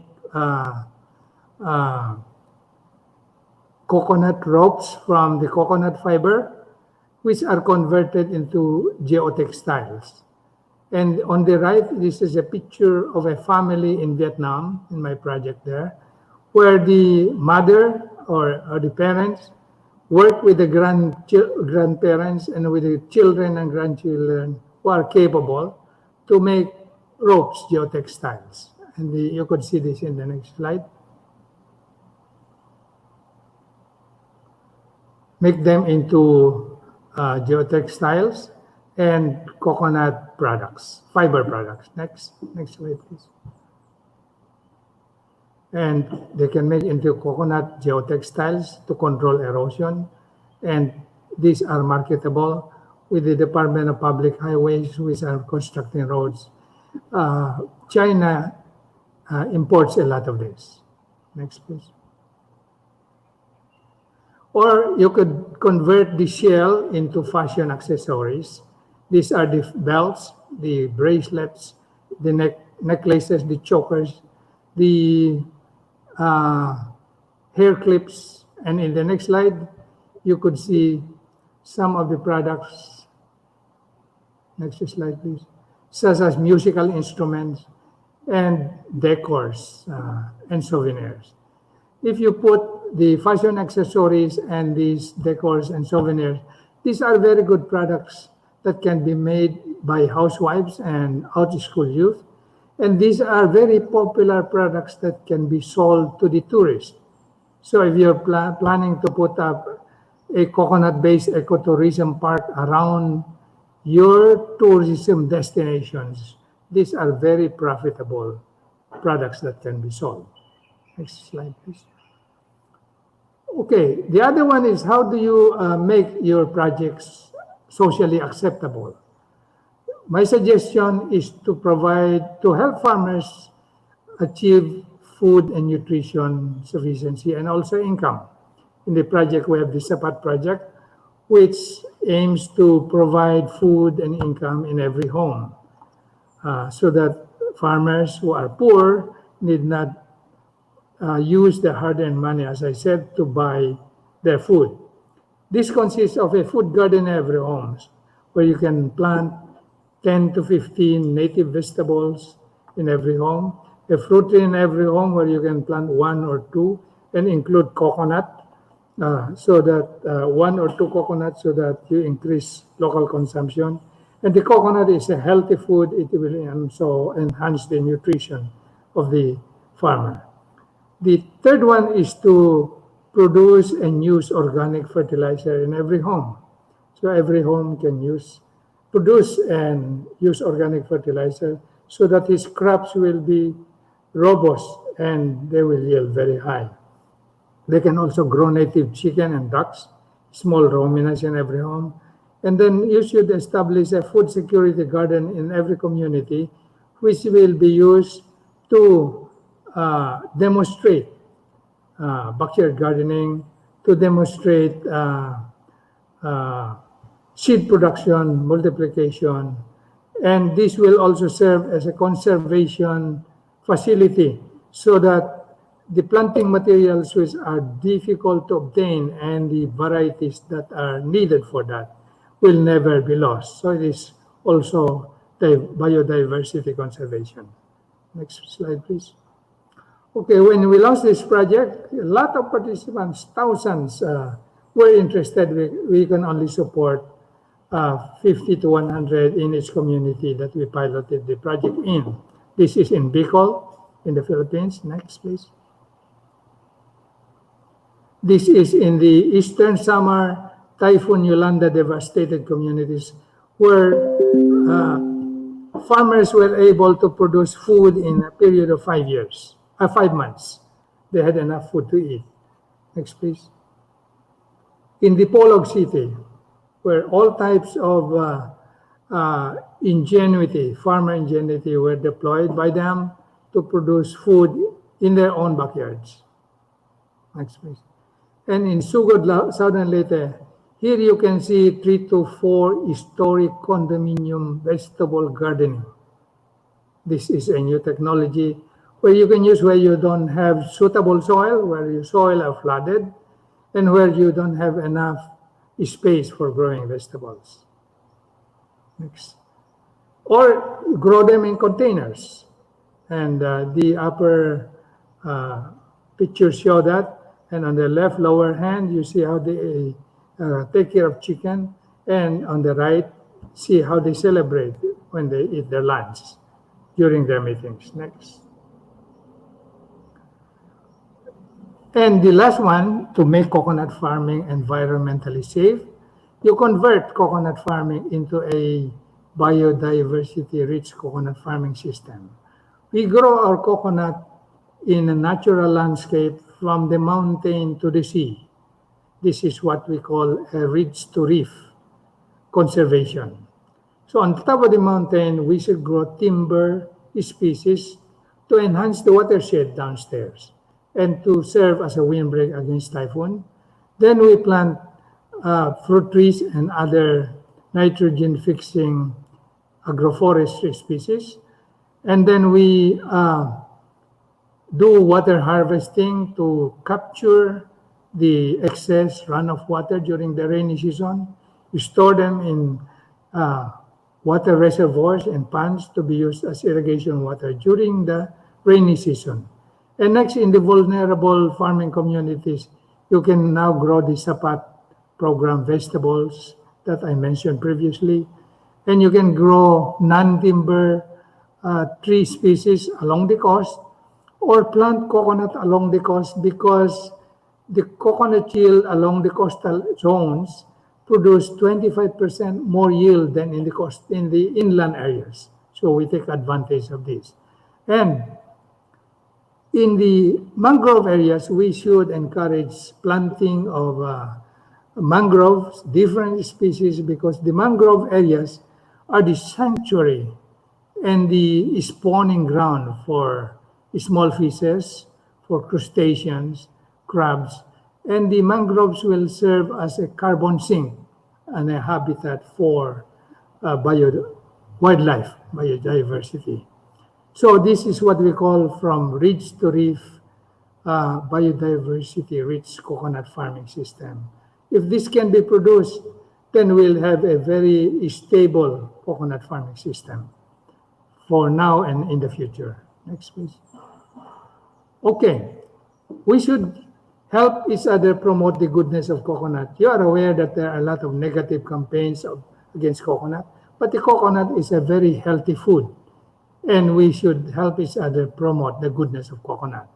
Speaker 3: coconut ropes from the coconut fiber, which are converted into geotextiles. And on the right, this is a picture of a family in Vietnam, in my project there, where the mother or the parents work with the grandparents and with the children and grandchildren who are capable to make ropes, geotextiles. And you could see this in the next slide. Make them into geotextiles and coconut products, fiber products. Next slide, please. And they can make into coconut geotextiles to control erosion. And these are marketable with the Department of Public Highways, which are constructing roads. China imports a lot of this. Next, please. Or you could convert the shell into fashion accessories. These are the belts, the bracelets, the necklaces, the chokers, the hair clips. And in the next slide, you could see some of the products. Next slide, please. Such as musical instruments and decors and souvenirs. If you put the fashion accessories and these decors and souvenirs, these are very good products that can be made by housewives and out-of-school youth. And these are very popular products that can be sold to the tourists. So if you're planning to put up a coconut-based ecotourism park around your tourism destinations, these are very profitable products that can be sold. Next slide, please. Okay, the other one is how do you make your projects socially acceptable? My suggestion is to help farmers achieve food and nutrition sufficiency and also income. In the project, we have the Sapat project, which aims to provide food and income in every home so that farmers who are poor need not use their hard-earned money, as I said, to buy their food. This consists of a food garden in every home where you can plant 10 to 15 native vegetables in every home, a fruit tree in every home where you can plant 1 or 2 and include coconut, so that 1 or 2 coconuts so that you increase local consumption, And the coconut is a healthy food. It will also enhance the nutrition of the farmer. The third one is to produce and use organic fertilizer in every home. So every home can produce and use organic fertilizer so that his crops will be robust and they will yield very high. They can also grow native chicken and ducks, small ruminants in every home. And then you should establish a food security garden in every community, which will be used to demonstrate backyard gardening, to demonstrate uh, seed production, multiplication, and this will also serve as a conservation facility so that the planting materials which are difficult to obtain and the varieties that are needed for that will never be lost. So it is also the biodiversity conservation. Next slide, please. Okay, when we launched this project, a lot of participants, thousands, were interested. We can only support 50 to 100 in each community that we piloted the project in. This is in Bicol, in the Philippines. Next, please. This is in the Eastern Samar, Typhoon Yolanda devastated communities where farmers were able to produce food in a period of 5 months. They had enough food to eat. Next, please. In the Polog City, where all types of farmer ingenuity were deployed by them to produce food in their own backyards. Next, please. And in Sugod, Southern Leyte, here you can see 3 to 4 historic condominium vegetable gardening. This is a new technology where you can use where you don't have suitable soil, where your soil are flooded, and where you don't have enough space for growing vegetables. Next. Or grow them in containers. And the upper pictures show that. And on the left lower hand, you see how they take care of chicken. And on the right, see how they celebrate when they eat their lunch during their meetings. Next. And the last one, to make coconut farming environmentally safe, you convert coconut farming into a biodiversity-rich coconut farming system. We grow our coconut in a natural landscape from the mountain to the sea. This is what we call a ridge to reef conservation. So on top of the mountain, we should grow timber species to enhance the watershed downstairs and to serve as a windbreak against typhoon. Then we plant fruit trees and other nitrogen-fixing agroforestry species. And then we do water harvesting to capture the excess runoff water during the rainy season. We store them in water reservoirs and ponds to be used as irrigation water during the rainy season. And next, in the vulnerable farming communities, you can now grow the SAPAT program vegetables that I mentioned previously. And you can grow non-timber tree species along the coast or plant coconut along the coast because the coconut yield along the coastal zones produce 25% more yield than in the inland areas. So we take advantage of this. And in the mangrove areas, we should encourage planting of mangroves, different species, because the mangrove areas are the sanctuary and the spawning ground for small fishes, for crustaceans, crabs, and the mangroves will serve as a carbon sink and a habitat for wildlife, biodiversity. So this is what we call from ridge to reef biodiversity-rich coconut farming system. If this can be produced, then we'll have a very stable coconut farming system for now and in the future. Next, please. Okay, we should help each other promote the goodness of coconut. You are aware that there are a lot of negative campaigns against coconut. But the coconut is a very healthy food, and we should help each other promote the goodness of coconut.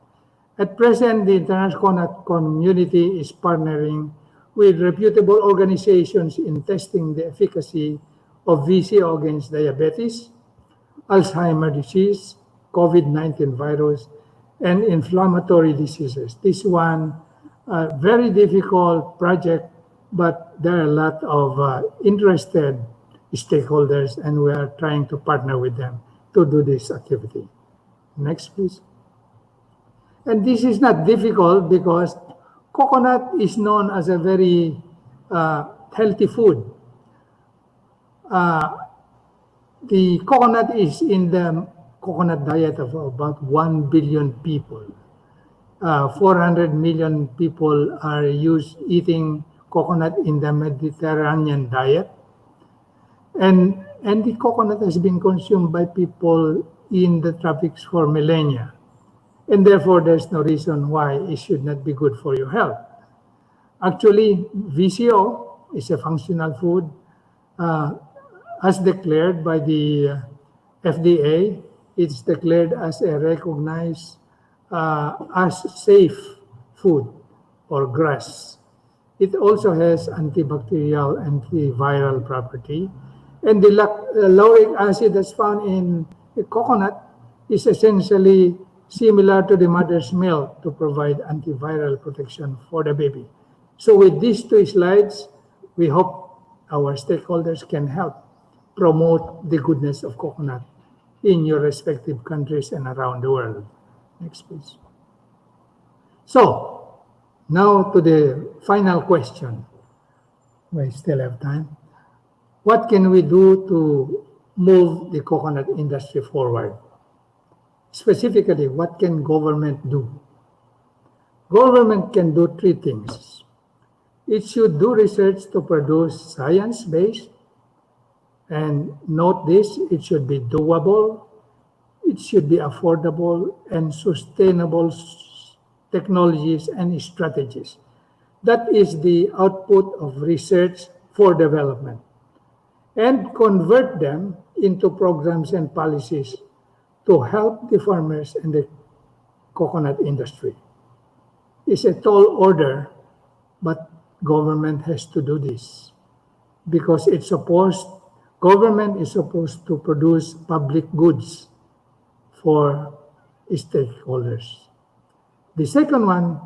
Speaker 3: At present, the international coconut community is partnering with reputable organizations in testing the efficacy of VCO against diabetes, Alzheimer's disease, COVID-19 virus, and inflammatory diseases. This one, very difficult project, but there are a lot of interested stakeholders, and we are trying to partner with them to do this activity. Next, please. And this is not difficult because coconut is known as a very healthy food. The coconut is in the coconut diet of about 1 billion people. 400 million people are eating coconut in the Mediterranean diet. And the coconut has been consumed by people in the tropics for millennia. And therefore, there's no reason why it should not be good for your health. Actually, VCO is a functional food as declared by the FDA. It's declared as a recognized as safe food or grass. It also has antibacterial, antiviral property. And the lauric acid that's found in the coconut is essentially similar to the mother's milk to provide antiviral protection for the baby. So with these two slides, we hope our stakeholders can help promote the goodness of coconut in your respective countries and around the world. Next, please. So, now to the final question. We still have time. What can we do to move the coconut industry forward? Specifically, what can government do? Government can do three things. It should do research to produce science-based, and note this, it should be doable, it should be affordable, and sustainable technologies and strategies. That is the output of research for development. And convert them into programs and policies to help the farmers and the coconut industry. It's a tall order, but government has to do this because government is supposed to produce public goods for stakeholders. The second one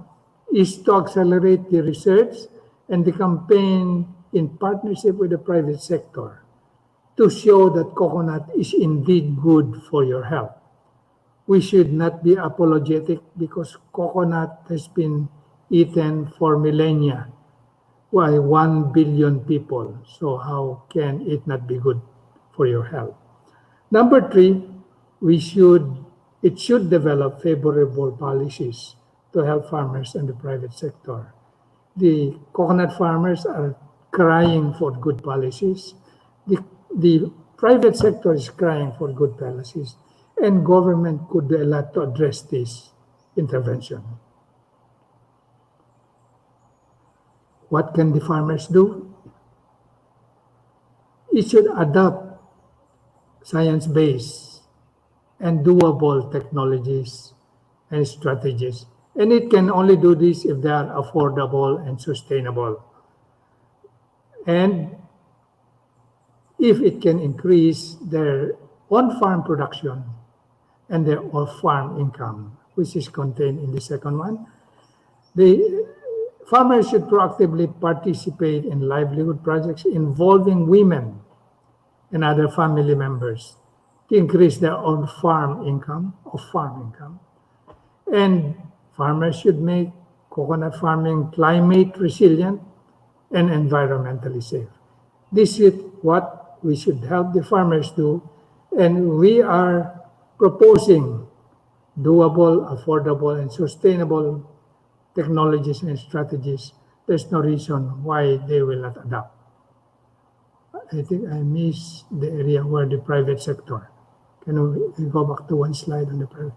Speaker 3: is to accelerate the research and the campaign in partnership with the private sector to show that coconut is indeed good for your health. We should not be apologetic because coconut has been eaten for millennia by 1 billion people. So how can it not be good for your health? Number three, it should develop favorable policies to help farmers and the private sector. The coconut farmers are crying for good policies. The private sector is crying for good policies, and government could do a lot to address this intervention. What can the farmers do? It should adopt science-based and doable technologies and strategies. And it can only do this if they are affordable and sustainable. And if it can increase their on-farm production and their off-farm income, which is contained in the second one, the farmers should proactively participate in livelihood projects involving women and other family members to increase their on-farm income, off-farm income. And farmers should make coconut farming climate resilient and environmentally safe. This is what we should help the farmers do, and we are proposing doable, affordable, and sustainable technologies and strategies. There's no reason why they will not adopt. I think I missed the area where the private sector. Can we go back to one slide on the private?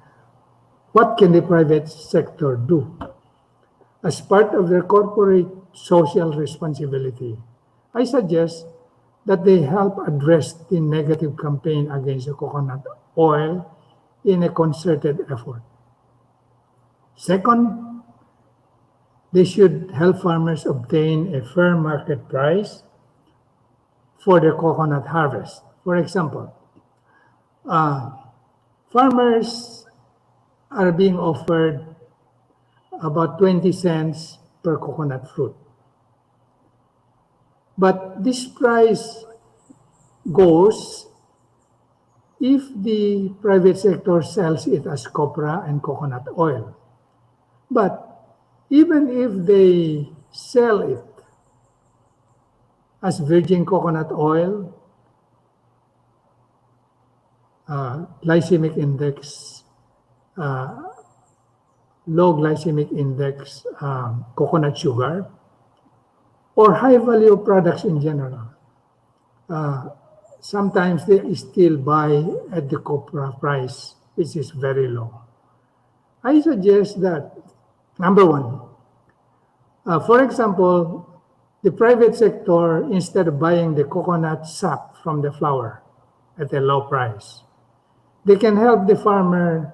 Speaker 3: What can the private sector do? As part of their corporate social responsibility, I suggest that they help address the negative campaign against the coconut oil in a concerted effort. Second, they should help farmers obtain a fair market price for their coconut harvest. For example, farmers are being offered about 20 cents per coconut fruit. But this price goes if the private sector sells it as copra and coconut oil. But even if they sell it as virgin coconut oil, glycemic index, low glycemic index coconut sugar, or high value products in general, sometimes they still buy at the copra price, which is very low. I suggest that, number one, for example, the private sector, instead of buying the coconut sap from the flower at a low price, they can help the farmer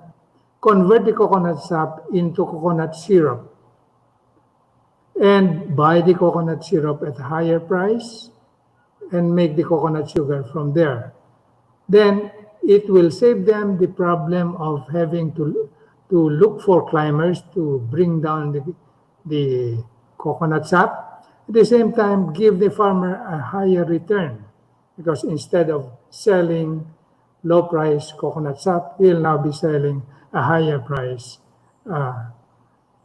Speaker 3: convert the coconut sap into coconut syrup and buy the coconut syrup at a higher price and make the coconut sugar from there. Then it will save them the problem of having to look for climbers to bring down the coconut sap. At the same time, give the farmer a higher return, because instead of selling low price coconut sap, he'll now be selling a higher price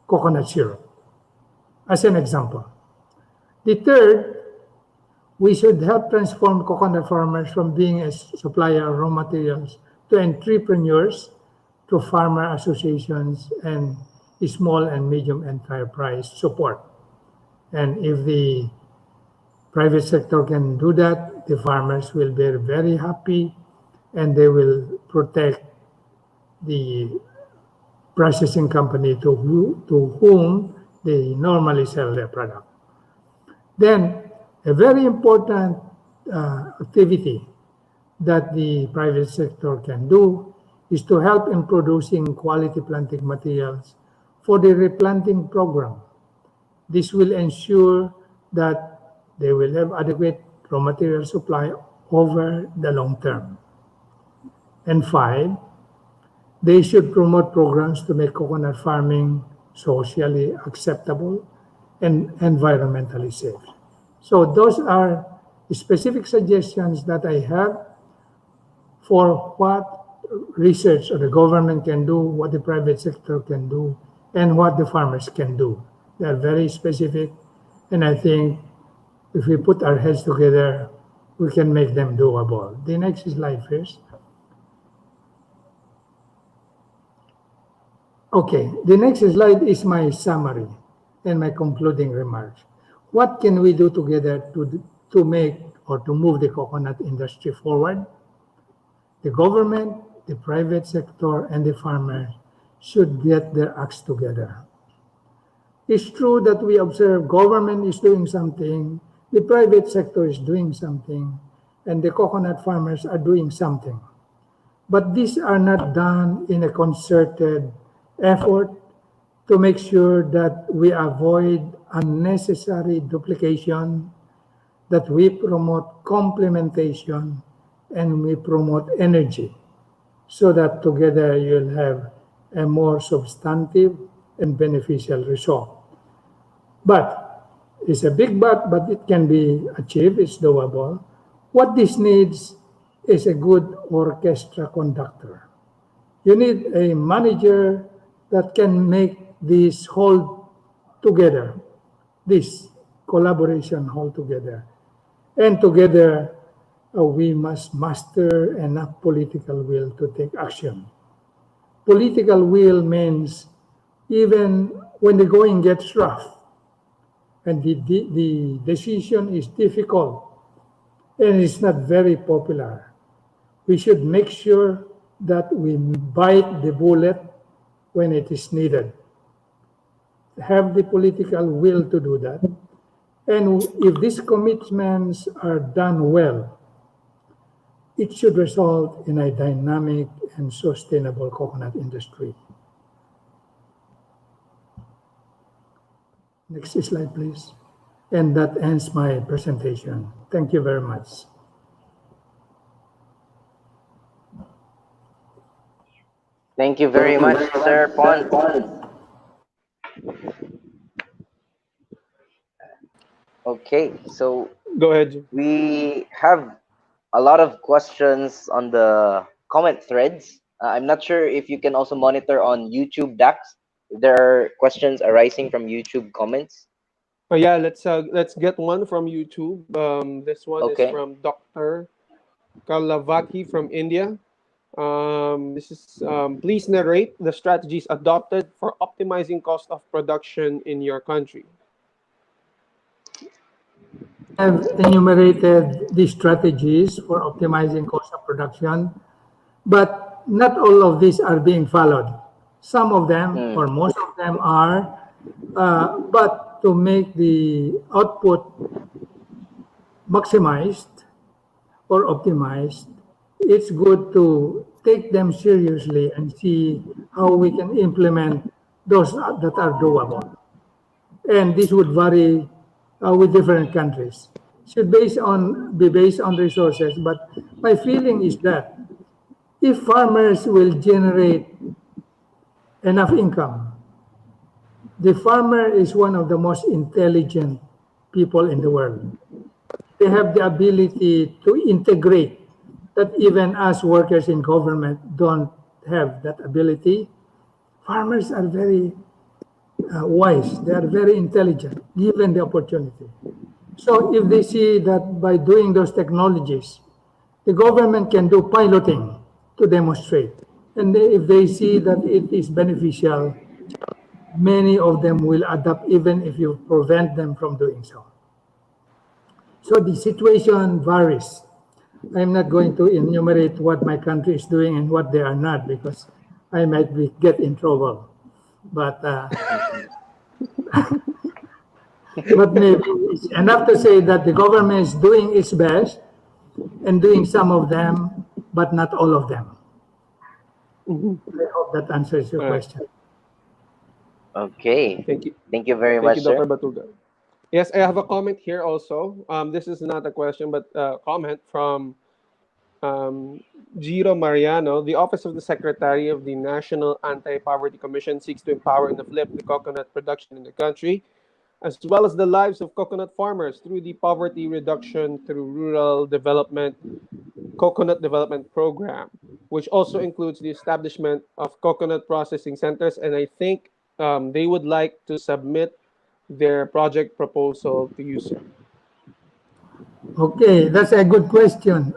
Speaker 3: coconut syrup, as an example. The third, we should help transform coconut farmers from being a supplier of raw materials to entrepreneurs through farmer associations and small and medium enterprise support. And if the private sector can do that, the farmers will be very happy and they will protect the processing company to whom they normally sell their product. Then, a very important activity that the private sector can do is to help in producing quality planting materials for the replanting program. This will ensure that they will have adequate raw material supply over the long term. And five, they should promote programs to make coconut farming socially acceptable and environmentally safe. So those are specific suggestions that I have for what research or the government can do, what the private sector can do, and what the farmers can do. They are very specific, and I think if we put our heads together, we can make them doable. The next slide first. Okay, the next slide is my summary and my concluding remarks. What can we do together to make or to move the coconut industry forward? The government, the private sector, and the farmers should get their acts together. It's true that we observe government is doing something, the private sector is doing something, and the coconut farmers are doing something. But these are not done in a concerted effort to make sure that we avoid unnecessary duplication, that we promote complementation, and we promote energy, so that together you'll have a more substantive and beneficial result. But it's a big but it can be achieved, it's doable. What this needs is a good orchestra conductor. You need a manager that can make this hold together, this collaboration hold together. And together, we must muster enough political will to take action. Political will means even when the going gets rough and the decision is difficult and it's not very popular, we should make sure that we bite the bullet when it is needed. Have the political will to do that. And if these commitments are done well, it should result in a dynamic and sustainable coconut industry. Next slide, please. And that ends my presentation. Thank you very much.
Speaker 2: Thank you very much, Sir Pon. Okay, so
Speaker 1: Go ahead, Jim.
Speaker 2: we have a lot of questions on the comment threads. I'm not sure if you can also monitor on YouTube Dax. There are questions arising from YouTube comments.
Speaker 1: Oh yeah, let's get one from YouTube. This one is
Speaker 2: Okay.
Speaker 1: from Dr. Kalavati from India. This is please narrate the strategies adopted for optimizing cost of production in your country.
Speaker 3: Have enumerated the strategies for optimizing cost of production, but not all of these are being followed. Some of them, or most of them, are, but to make the output maximized or optimized, it's good to take them seriously and see how we can implement those that are doable. And this would vary with different countries. Should be based on resources, but my feeling is that if farmers will generate enough income, the farmer is one of the most intelligent people in the world. They have the ability to integrate that even us workers in government don't have that ability. Farmers are very wise, they are very intelligent, given the opportunity. So if they see that by doing those technologies, the government can do piloting to demonstrate. And if they see that it is beneficial, many of them will adapt even if you prevent them from doing so. So the situation varies. I'm not going to enumerate what my country is doing and what they are not because I might get in trouble. But but maybe it's enough to say that the government is doing its best and doing some of them, but not all of them. I hope that answers your question.
Speaker 2: Okay.
Speaker 1: Thank you.
Speaker 2: Thank you very
Speaker 1: Thank
Speaker 2: much,
Speaker 1: you,
Speaker 2: sir.
Speaker 1: Dr. Batugal. Yes, I have a comment here also. This is not a question, but a comment from Giro Mariano. The Office of the Secretary of the National Anti-Poverty Commission seeks to empower and uplift the coconut production in the country, as well as the lives of coconut farmers through the Poverty Reduction through Rural Development Coconut Development Program, which also includes the establishment of coconut processing centers. And I think they would like to submit their project proposal to you, sir.
Speaker 3: Okay, that's a good question.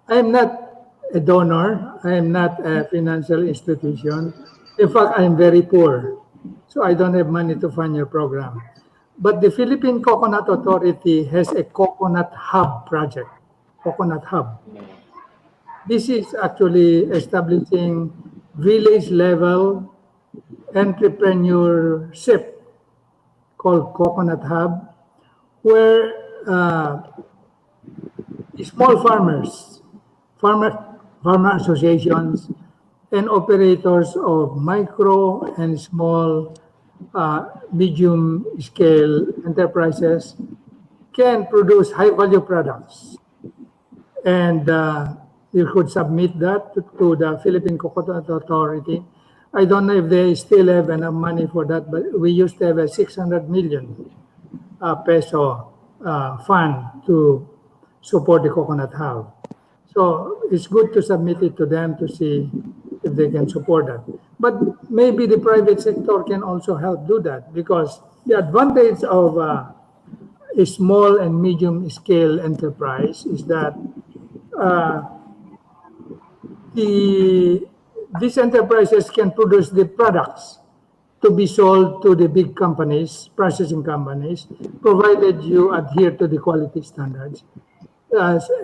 Speaker 3: I'm not a donor. I'm not a financial institution. In fact, I'm very poor. So I don't have money to fund your program. But the Philippine Coconut Authority has a Coconut Hub project. Coconut Hub. This is actually establishing village level entrepreneurship called Coconut Hub, where small farmer associations, and operators of micro and small, medium scale enterprises can produce high value products. And you could submit that to the Philippine Coconut Authority. I don't know if they still have enough money for that, but we used to have a 600 million peso fund to support the Coconut Hub. So it's good to submit it to them to see if they can support that. But maybe the private sector can also help do that because the advantage of a small and medium scale enterprise is that these enterprises can produce the products to be sold to the big companies, processing companies, provided you adhere to the quality standards.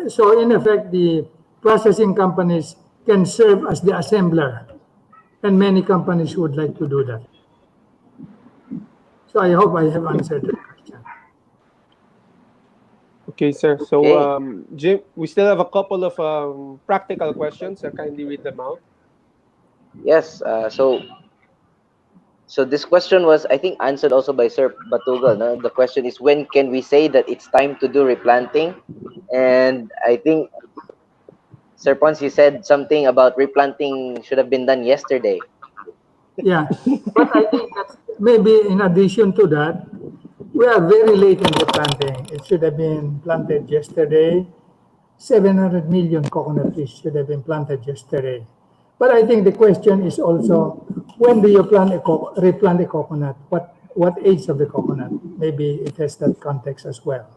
Speaker 3: So in effect, the processing companies can serve as the assembler, and many companies would like to do that. So I hope I have answered the question.
Speaker 1: Okay, sir. So,
Speaker 2: Okay.
Speaker 1: Jim, we still have a couple of practical questions. So kindly read them out.
Speaker 2: Yes. So this question was, I think, answered also by Sir Batugal. No? The question is, when can we say that it's time to do replanting? And I think Sir Ponce said something about replanting should have been done yesterday.
Speaker 3: Yeah, but I think that maybe in addition to that, we are very late in the planting. It should have been planted yesterday. 700 million coconut trees should have been planted yesterday. But I think the question is also, when do you replant a coconut? What age of the coconut? Maybe it has that context as well.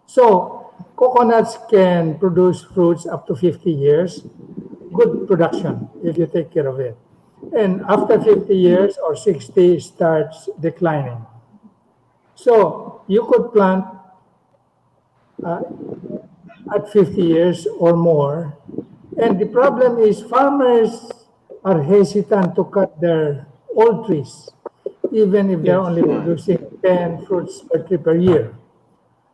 Speaker 3: So coconuts can produce fruits up to 50 years, good production if you take care of it. And after 50 years or 60, it starts declining. So you could plant uh, at 50 years or more. And the problem is farmers are hesitant to cut their old trees, even if they're
Speaker 1: Yes.
Speaker 3: only producing 10 fruits per tree per year.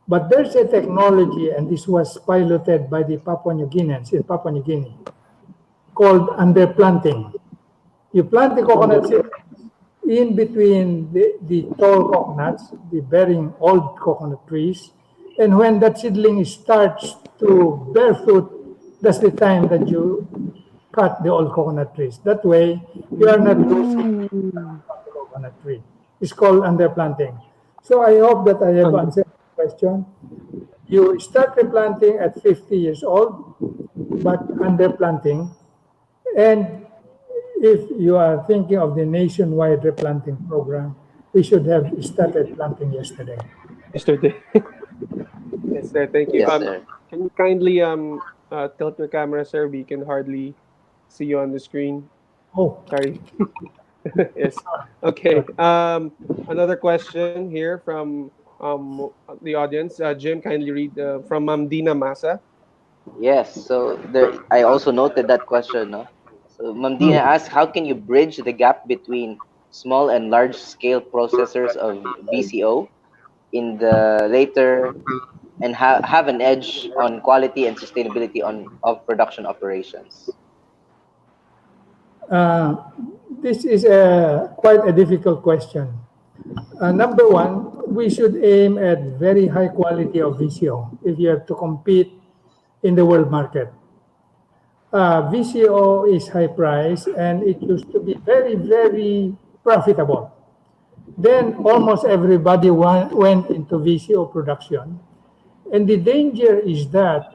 Speaker 3: But there's a technology, and this was piloted by the Papua New Guineans in Papua New Guinea, called underplanting. You plant the coconut
Speaker 1: Under.
Speaker 3: seed in between the tall coconuts, the bearing old coconut trees, and when that seedling starts to bear fruit, that's the time that you cut the old coconut trees. That way, you are not losing
Speaker 1: Mm.
Speaker 3: the coconut tree. It's called underplanting. So I hope that I have
Speaker 1: Under.
Speaker 3: answered the question. You start replanting at 50 years old, but underplanting. And if you are thinking of the nationwide replanting program, we should have started planting yesterday.
Speaker 1: Yesterday. Yes, sir. Thank you.
Speaker 2: Yes, sir.
Speaker 1: Can you kindly tilt your camera, sir? We can hardly see you on the screen.
Speaker 3: Oh,
Speaker 1: Sorry. Yes. Okay. Another question here from the audience. Jim, kindly read from Dina Masa.
Speaker 2: Yes. So there, I also noted that question. No? So Mamdina
Speaker 3: hmm.
Speaker 2: asked, how can you bridge the gap between small and large scale processors of VCO in the later and have an edge on quality and sustainability of production operations?
Speaker 3: Uh, this is quite a difficult question. Number one, we should aim at very high quality of VCO if you have to compete in the world market. VCO is high price and it used to be very, very profitable. Then almost everybody went into VCO production. And the danger is that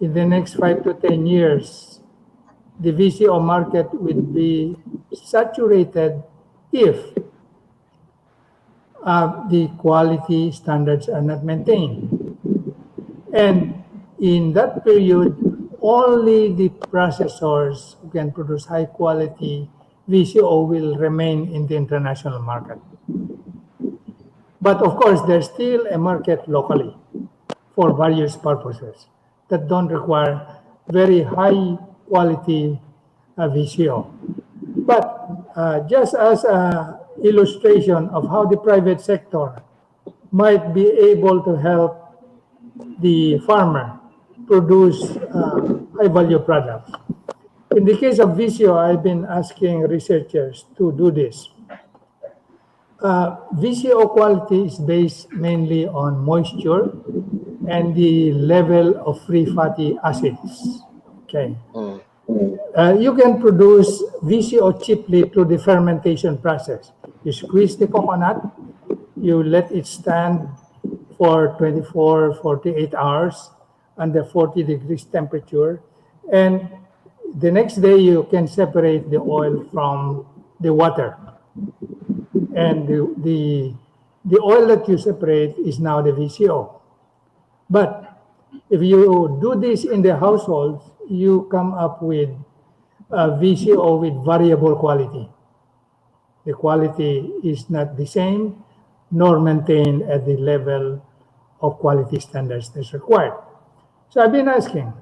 Speaker 3: in the next 5 to 10 years, the VCO market will be saturated if the quality standards are not maintained. And in that period, only the processors who can produce high quality VCO will remain in the international market. But of course, there's still a market locally for various purposes that don't require very high quality VCO. But just as an illustration of how the private sector might be able to help the farmer produce high value products. In the case of VCO, I've been asking researchers to do this. VCO quality is based mainly on moisture and the level of free fatty acids. Okay.
Speaker 2: Mm.
Speaker 3: You can produce VCO cheaply through the fermentation process. You squeeze the coconut, you let it stand for 24, 48 hours under 40 degrees temperature, and the next day you can separate the oil from the water. And the oil that you separate is now the VCO. But if you do this in the household, you come up with a VCO with variable quality. The quality is not the same nor maintained at the level of quality standards that's required. So I've been asking,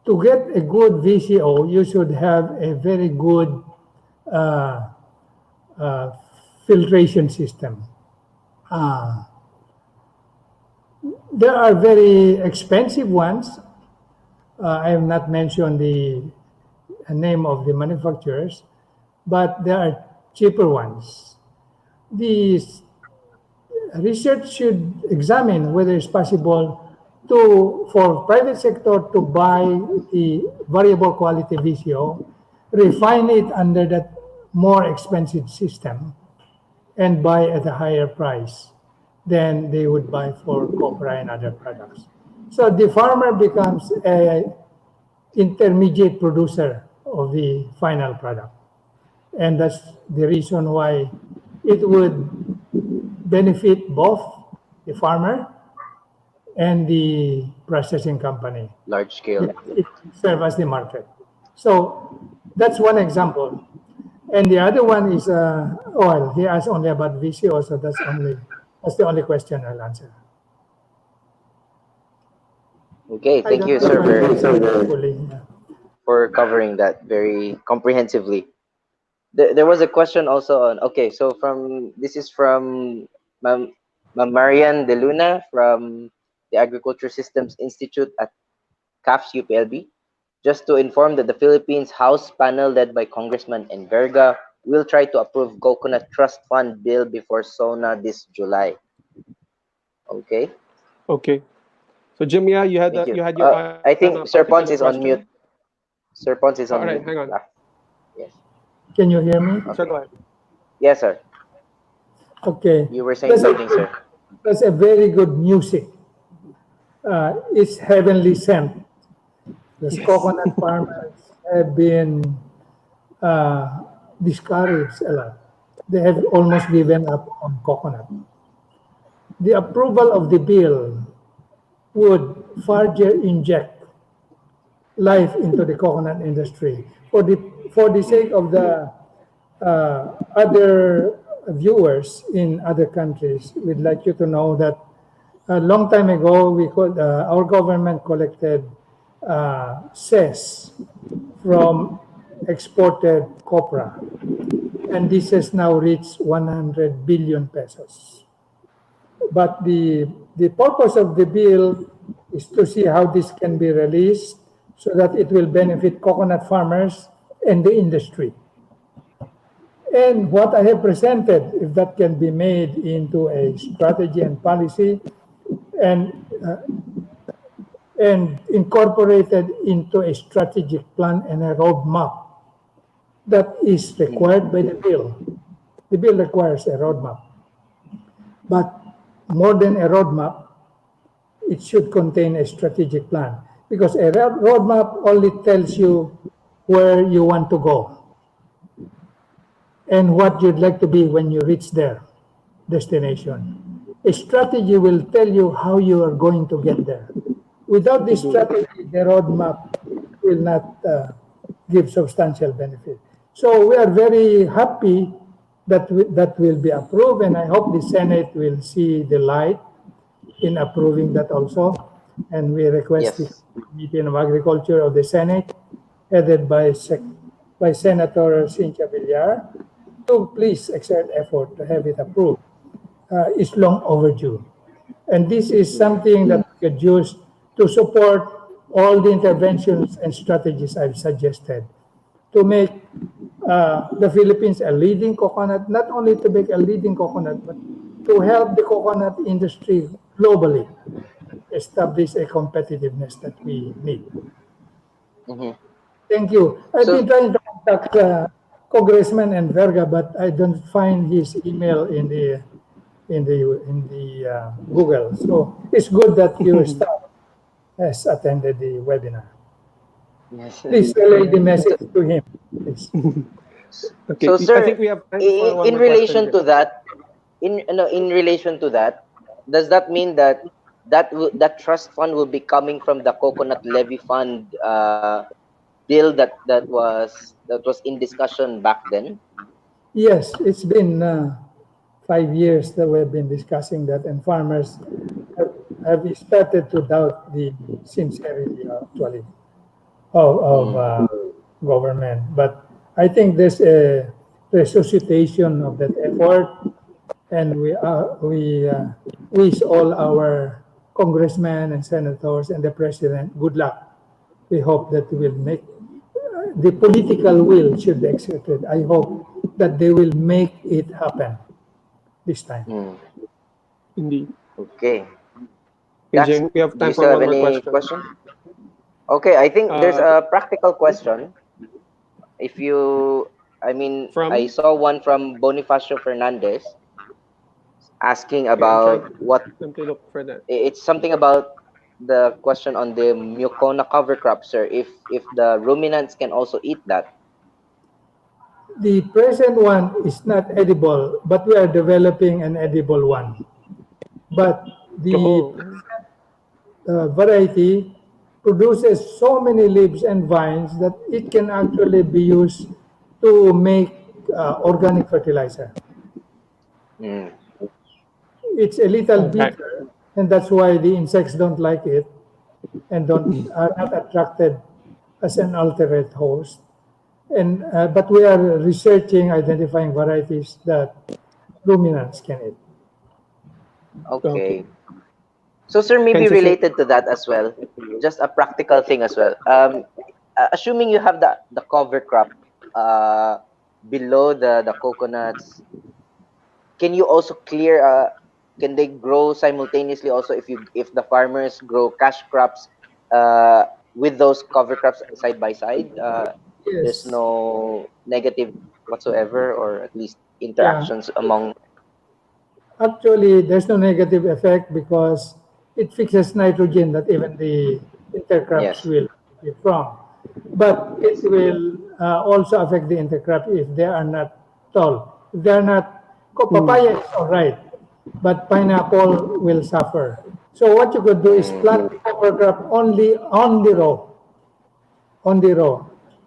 Speaker 3: to get a good VCO, you should have a very good uh, filtration system. Uh, There are very expensive ones. I have not mentioned the name of the manufacturers, but there are cheaper ones. The research should examine whether it's possible for private sector to buy the variable quality VCO, refine it under that more expensive system, and buy at a higher price than they would buy for Copra and other products. So the farmer becomes a intermediate producer of the final product. And that's the reason why it would benefit both the farmer and the processing company.
Speaker 2: Large scale.
Speaker 3: It serves as the market. So that's one example. And the other one is oil. He asked only about VCO, so that's the only question I'll answer.
Speaker 2: Okay, thank you, sir, for covering that very comprehensively. There was a question also on, okay, so this is from Ma'am Marian De Luna from the Agriculture Systems Institute at CAFS UPLB. Just to inform that the Philippines House panel led by Congressman Enverga will try to approve Coconut Trust Fund bill before SONA this July. Okay.
Speaker 1: Okay. So Jimia, you had
Speaker 2: Thank you.
Speaker 1: you had your
Speaker 2: I think Sir Pons is on
Speaker 1: question?
Speaker 2: mute. Sir Pons is on
Speaker 1: All right,
Speaker 2: mute.
Speaker 1: hang on.
Speaker 2: Yes.
Speaker 3: Can you hear me?
Speaker 1: Sir, go ahead.
Speaker 2: Yes, sir.
Speaker 3: Okay.
Speaker 2: You were saying something, sir.
Speaker 3: That's a very good music. It's heavenly sent. The coconut farmers have been discouraged a lot. They have almost given up on coconut. The approval of the bill would further inject life into the coconut industry. For the sake of the other viewers in other countries, we'd like you to know that a long time ago, our government collected cess from exported copra, and this has now reached 100 billion pesos. But the purpose of the bill is to see how this can be released so that it will benefit coconut farmers and the industry. And what I have presented, if that can be made into a strategy and policy and incorporated into a strategic plan and a roadmap that is required by the bill. The bill requires a roadmap. But more than a roadmap, it should contain a strategic plan, because a roadmap only tells you where you want to go and what you'd like to be when you reach their destination. A strategy will tell you how you are going to get there. Without this strategy, the roadmap will not give substantial benefit. So we are very happy that that will be approved, and I hope the Senate will see the light in approving that also. And we request the Committee of Agriculture of the Senate, headed by Senator Cynthia Villar, to please exert effort to have it approved. It's long overdue. And this is something that we could use to support all the interventions and strategies I've suggested to make the Philippines a leading coconut, not only to make a leading coconut, but to help the coconut industry globally establish a competitiveness that we need. Thank you. I've been trying to contact Congressman Enverga, but I don't find his email in the Google. So it's good that your staff has attended the webinar.
Speaker 2: Yes.
Speaker 3: Please relay the message to him. Please.
Speaker 1: Okay.
Speaker 2: So, sir,
Speaker 1: I think we have time for one
Speaker 2: in
Speaker 1: more
Speaker 2: relation
Speaker 1: question.
Speaker 2: to that, in relation to that, does that mean that that trust fund will be coming from the coconut levy fund bill that was in discussion back then?
Speaker 3: Yes, it's been 5 years that we've been discussing that, and farmers have started to doubt the sincerity, actually, of government. But I think there's a resuscitation of that effort, and we wish all our congressmen and senators and the president, good luck. We hope that will make the political will should be exerted. I hope that they will make it happen this time.
Speaker 1: Indeed.
Speaker 2: Okay.
Speaker 1: Okay,
Speaker 2: That's,
Speaker 1: Jim, we have
Speaker 2: do you
Speaker 1: time for
Speaker 2: still have
Speaker 1: one more
Speaker 2: any
Speaker 1: question.
Speaker 2: question? Okay, I think there's
Speaker 1: Uh,
Speaker 2: a practical question. If you, I mean, I
Speaker 1: from
Speaker 2: saw one from Bonifacio Fernandez asking
Speaker 1: okay, I'm trying
Speaker 2: about what,
Speaker 1: to look for that.
Speaker 2: it's something about the question on the mucona cover crop, sir. If the ruminants can also eat that.
Speaker 3: The present one is not edible, but we are developing an edible one. But the
Speaker 1: Oh,
Speaker 3: variety produces so many leaves and vines that it can actually be used to make organic fertilizer.
Speaker 2: Mm.
Speaker 3: It's a little
Speaker 1: okay.
Speaker 3: bitter, and that's why the insects don't like it and don't are not attracted as an alternate host. And but we are researching, identifying varieties that ruminants can eat.
Speaker 1: Okay.
Speaker 2: Okay. So, sir, maybe
Speaker 1: And so, sir,
Speaker 2: related to that as well, just a practical thing as well. Assuming you have the cover crop uh, below the coconuts, can you also clear? Can they grow simultaneously? Also, if the farmers grow cash crops with those cover crops side by side, there's
Speaker 3: Yes.
Speaker 2: no negative whatsoever, or at least
Speaker 3: Yeah.
Speaker 2: interactions among.
Speaker 3: Actually, there's no negative effect because it fixes nitrogen that even the intercrops
Speaker 2: Yes.
Speaker 3: will benefit from. But it
Speaker 2: Yes.
Speaker 3: will also affect the intercrop if they are not tall. If they are not,
Speaker 1: mm,
Speaker 3: papaya is all right, but pineapple will suffer. So what you could do is
Speaker 2: Mm,
Speaker 3: plant the cover crop only on the row,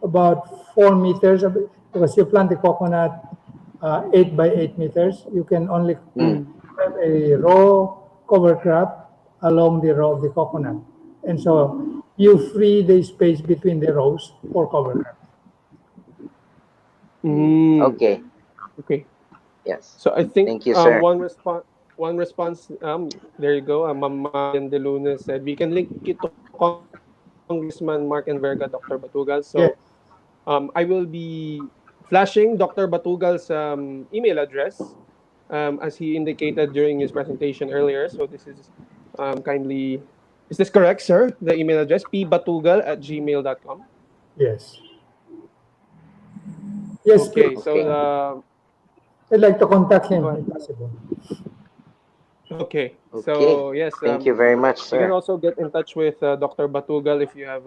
Speaker 3: about 4 meters, because you plant the coconut 8 by 8 meters, you can only
Speaker 2: mm,
Speaker 1: mm,
Speaker 3: have a row cover crop along the row of the coconut. And so you free the space between the rows for cover crop.
Speaker 1: mm.
Speaker 2: okay.
Speaker 1: Okay.
Speaker 2: Yes.
Speaker 1: So I think
Speaker 2: Thank you, sir.
Speaker 1: one response there you go. Ma'am Marian De Luna said we can link it to Congressman Mark and Verga, Dr. Batugal. So
Speaker 3: Yes,
Speaker 1: I will be flashing Dr. Batugal's email address as he indicated during his presentation earlier. So this is kindly, is this correct, sir? The email address pbatugal@gmail.com.
Speaker 3: yes. Yes,
Speaker 1: Okay,
Speaker 3: please.
Speaker 1: so
Speaker 2: Okay.
Speaker 3: I'd like to contact
Speaker 1: go
Speaker 3: him
Speaker 1: ahead.
Speaker 3: if possible.
Speaker 1: Okay,
Speaker 2: Okay.
Speaker 1: so yes,
Speaker 2: Thank you very much,
Speaker 1: you can
Speaker 2: sir.
Speaker 1: also get in touch with Dr. Batugal if you have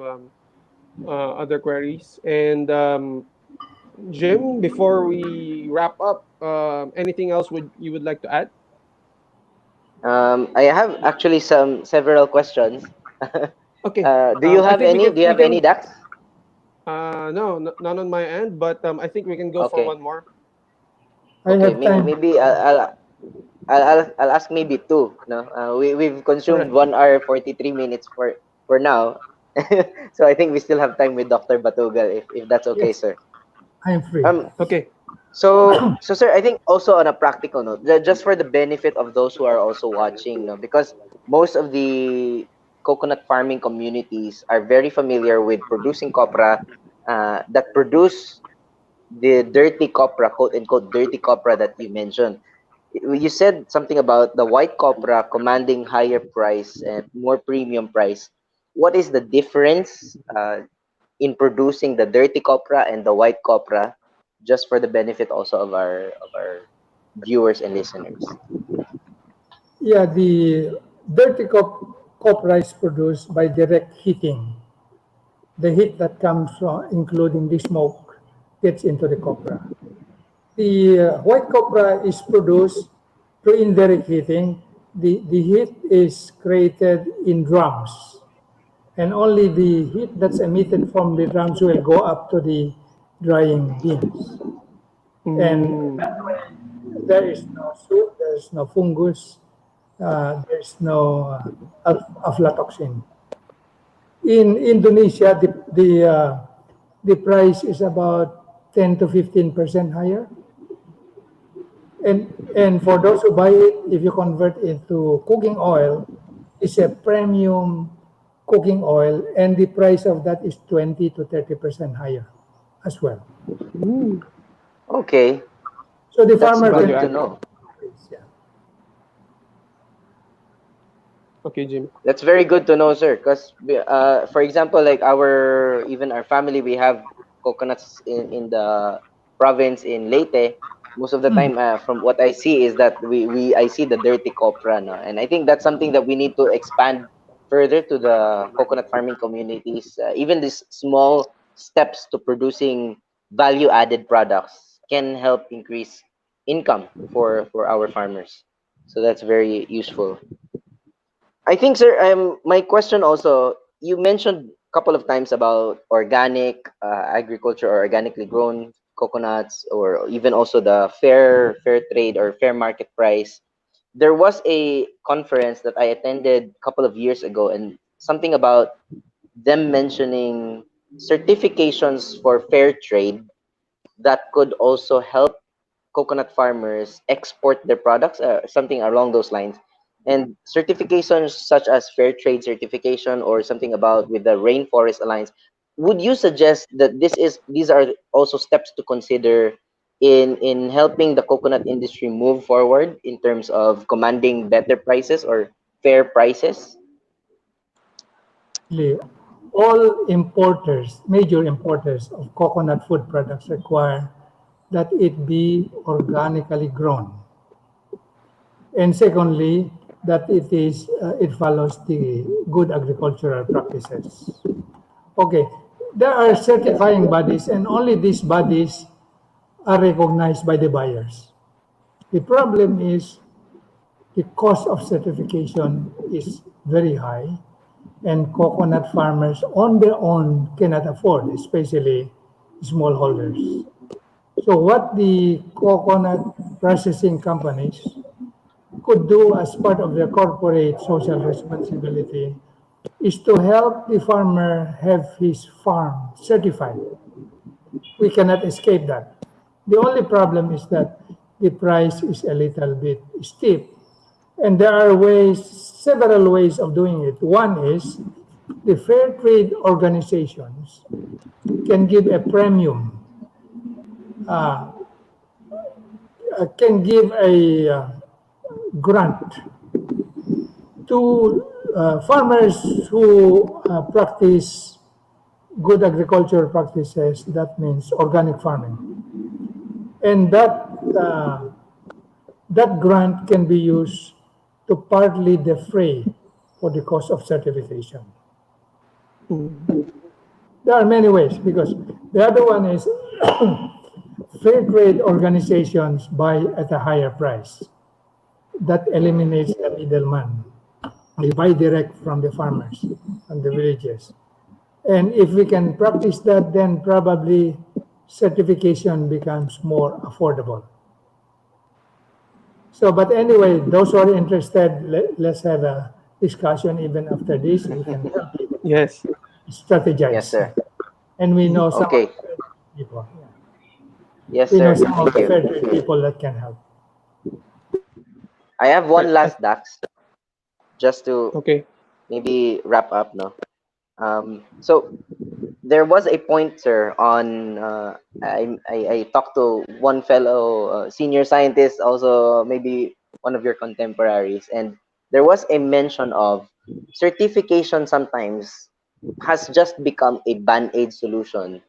Speaker 1: other queries. And Jim, before we wrap up, anything else would you would like to add?
Speaker 2: I have actually some several questions.
Speaker 1: Okay,
Speaker 2: Do you
Speaker 1: I
Speaker 2: have
Speaker 1: think we
Speaker 2: any?
Speaker 1: can
Speaker 2: Do you have any, Dax?
Speaker 1: no, none on my end, but I think we can go for
Speaker 2: Okay.
Speaker 1: one more.
Speaker 3: I
Speaker 2: Okay.
Speaker 3: have
Speaker 2: Maybe,
Speaker 3: time.
Speaker 2: maybe I'll ask maybe two. No, we've
Speaker 1: All
Speaker 2: consumed
Speaker 1: right.
Speaker 2: 1 hour 43 minutes for now, so I think we still have time with Dr. Batugal if that's okay,
Speaker 3: Yes,
Speaker 2: sir.
Speaker 3: I'm free.
Speaker 2: Um,
Speaker 1: Okay.
Speaker 2: so sir, I think also on a practical note, just for the benefit of those who are also watching, no, because most of the coconut farming communities are very familiar with producing copra, that produce the dirty copra, quote unquote dirty copra that you mentioned. You said something about the white copra commanding higher price and more premium price. What is the difference in producing the dirty copra and the white copra, just for the benefit also of our viewers and listeners?
Speaker 3: Yeah, the copra is produced by direct heating. The heat that comes from, including the smoke, gets into the copra. The white copra is produced through indirect heating. The heat is created in drums, and only the heat that's emitted from the drums will go up to the drying beans. And
Speaker 1: Mm,
Speaker 3: that way, there is no soot, there's no fungus, there's no aflatoxin. In Indonesia, the price is about 10 to 15% higher. And for those who buy it, if you convert it to cooking oil, is a premium cooking oil, and the price of that is 20 to 30% higher as well.
Speaker 1: Mm.
Speaker 2: Okay,
Speaker 3: So the
Speaker 2: that's
Speaker 3: farmer
Speaker 1: Value
Speaker 2: good
Speaker 3: can,
Speaker 2: to
Speaker 1: added.
Speaker 2: know.
Speaker 3: yeah.
Speaker 1: Okay, Jim.
Speaker 2: That's very good to know, sir. Because, for example, like our family, we have coconuts in the province in Leyte. Most of the
Speaker 3: Mm.
Speaker 2: time, from what I see, is that I see the dirty copra, no? And I think that's something that we need to expand further to the coconut farming communities. Even these small steps to producing value added products can help increase income for our farmers. So that's very useful. I think, sir, my question also, you mentioned a couple of times about organic agriculture or organically grown coconuts, or even also the fair trade or fair market price. There was a conference that I attended a couple of years ago, and something about them mentioning certifications for fair trade that could also help coconut farmers export their products, something along those lines. And certifications such as fair trade certification or something about with the Rainforest Alliance, would you suggest that these are also steps to consider in helping the coconut industry move forward in terms of commanding better prices or fair prices?
Speaker 3: Actually, all importers, major importers of coconut food products require that it be organically grown. And secondly, that it follows the good agricultural practices. Okay, there are certifying bodies, and only these bodies are recognized by the buyers. The problem is the cost of certification is very high, and coconut farmers on their own cannot afford, especially smallholders. So, what the coconut processing companies could do as part of their corporate social responsibility is to help the farmer have his farm certified. We cannot escape that. The only problem is that the price is a little bit steep. And there are several ways of doing it. One is the fair trade organizations can give a premium, uh, can give a grant to farmers who practice good agricultural practices. That means organic farming, and that grant can be used to partly defray for the cost of certification.
Speaker 1: Mm.
Speaker 3: There are many ways because the other one is fair trade organizations buy at a higher price. That eliminates the middleman. They buy direct from the farmers, from the villages. And if we can practice that, then probably certification becomes more affordable. So, but anyway, those who are interested, let's have a discussion even after this. We can help you
Speaker 1: Yes.
Speaker 2: Yes,
Speaker 3: strategize.
Speaker 2: sir.
Speaker 3: And we know some of
Speaker 2: Okay.
Speaker 3: the fair people. Yeah.
Speaker 2: Yes,
Speaker 3: We know
Speaker 2: sir.
Speaker 3: some of
Speaker 2: Thank
Speaker 3: the
Speaker 2: you.
Speaker 3: fair trade people that can help.
Speaker 2: I have
Speaker 1: Right.
Speaker 2: one last Dax, just to
Speaker 1: Okay.
Speaker 2: maybe wrap up, no? So there was a point, sir, on I talked to one fellow senior scientist, also maybe one of your contemporaries, and there was a mention of certification sometimes has just become a band-aid solution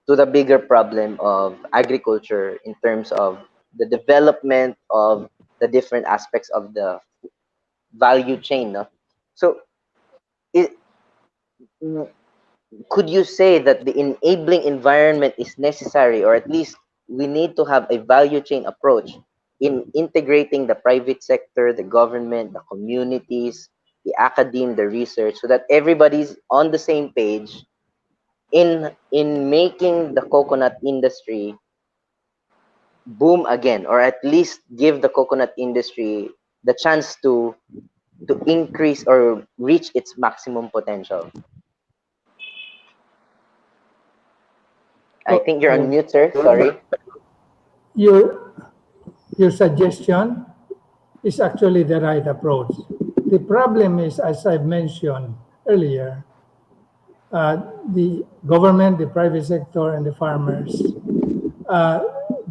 Speaker 2: to the bigger problem of agriculture in terms of the development of the different aspects of the value chain. No? So it, could you say that the enabling environment is necessary, or at least we need to have a value chain approach in integrating the private sector, the government, the communities, the academe, the research, so that everybody's on the same page in making the coconut industry boom again, or at least give the coconut industry the chance to increase or reach its maximum potential. I
Speaker 1: Oh,
Speaker 2: think you're on mute, sir. Sorry.
Speaker 3: Your, your suggestion is actually the right approach. the problem is, as I mentioned earlier, the government, the private sector, and the farmers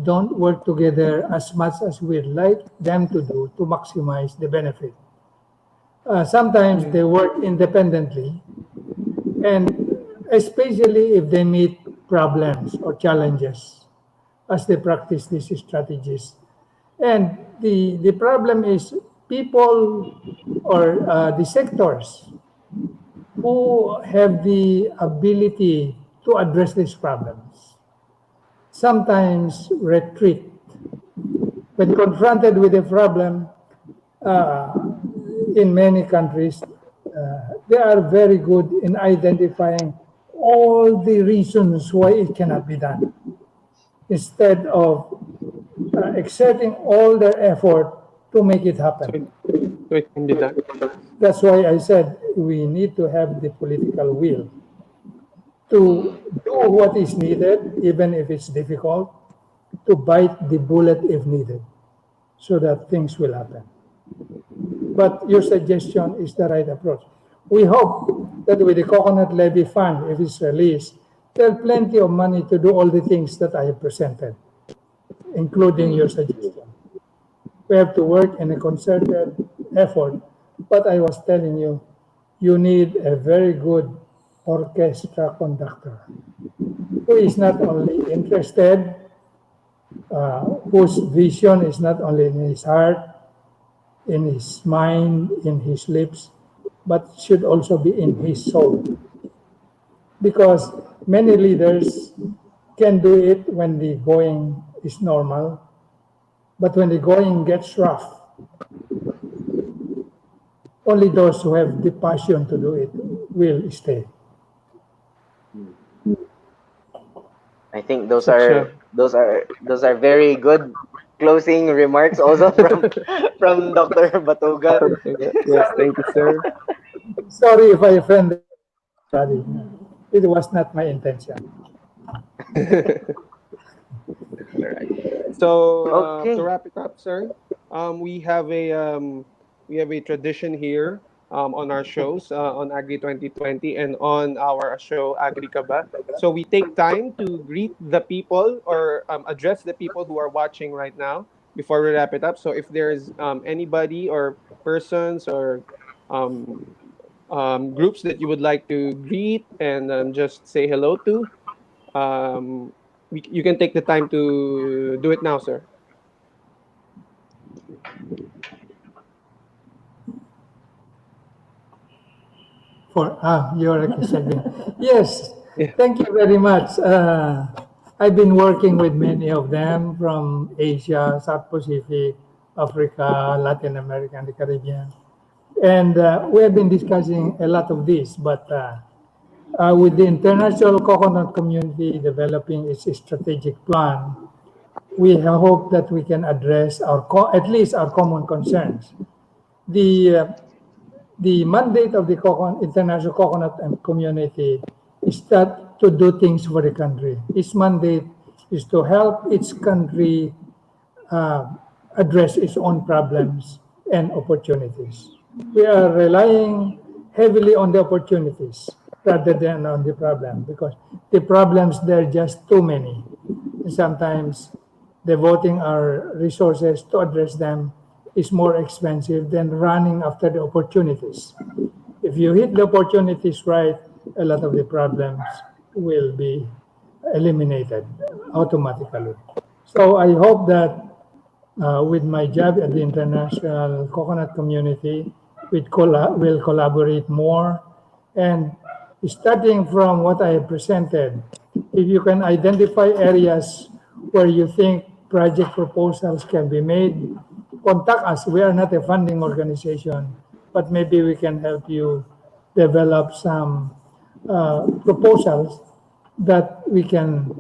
Speaker 3: don't work together as much as we'd like them to do to maximize the benefit. Sometimes they work independently, and especially if they meet problems or challenges as they practice these strategies. And the problem is people or the sectors who have the ability to address these problems sometimes retreat. When confronted with a problem, uh, in many countries, they are very good in identifying all the reasons why it cannot be done, instead of exerting all their effort to make it happen.
Speaker 1: So it can be done.
Speaker 3: That's why I said we need to have the political will to do what is needed, even if it's difficult, to bite the bullet if needed, so that things will happen. But your suggestion is the right approach. We hope that with the coconut levy fund, if it's released, there's plenty of money to do all the things that I have presented, including your suggestion. We have to work in a concerted effort. But I was telling you, you need a very good orchestra conductor who is not only interested, whose vision is not only in his heart, in his mind, in his lips, but should also be in his soul. Because many leaders can do it when the going is normal, but when the going gets rough, only those who have the passion to do it will stay.
Speaker 2: I think those
Speaker 1: Such
Speaker 2: are very good closing remarks also from Dr. Batugal.
Speaker 1: Yes, thank you, sir.
Speaker 3: Sorry if I offended anybody. It was not my intention.
Speaker 1: All right. So
Speaker 2: Okay.
Speaker 1: to wrap it up, sir, we have a tradition here on our shows on Agri 2020 and on our show Agri Kaba. So we take time to greet the people or address the people who are watching right now before we wrap it up. So if there's anybody or persons or um, groups that you would like to greet and just say hello to, you can take the time to do it now, sir.
Speaker 3: For your segment. Yes,
Speaker 1: Yeah.
Speaker 3: thank you very much. I've been working with many of them from Asia, South Pacific, Africa, Latin America, and the Caribbean. And we have been discussing a lot of this, but with the international coconut community developing its strategic plan, we hope that we can address at least our common concerns. The the mandate of the international coconut and community is that to do things for the country. Its mandate is to help its country uh, address its own problems and opportunities. We are relying heavily on the opportunities rather than on the problem, because the problems, there are just too many. And sometimes devoting our resources to address them is more expensive than running after the opportunities. If you hit the opportunities right, a lot of the problems will be eliminated automatically. So I hope that with my job at the international coconut community, we'll collaborate more. And starting from what I have presented, if you can identify areas where you think project proposals can be made, contact us. We are not a funding organization, but maybe we can help you develop some proposals that we can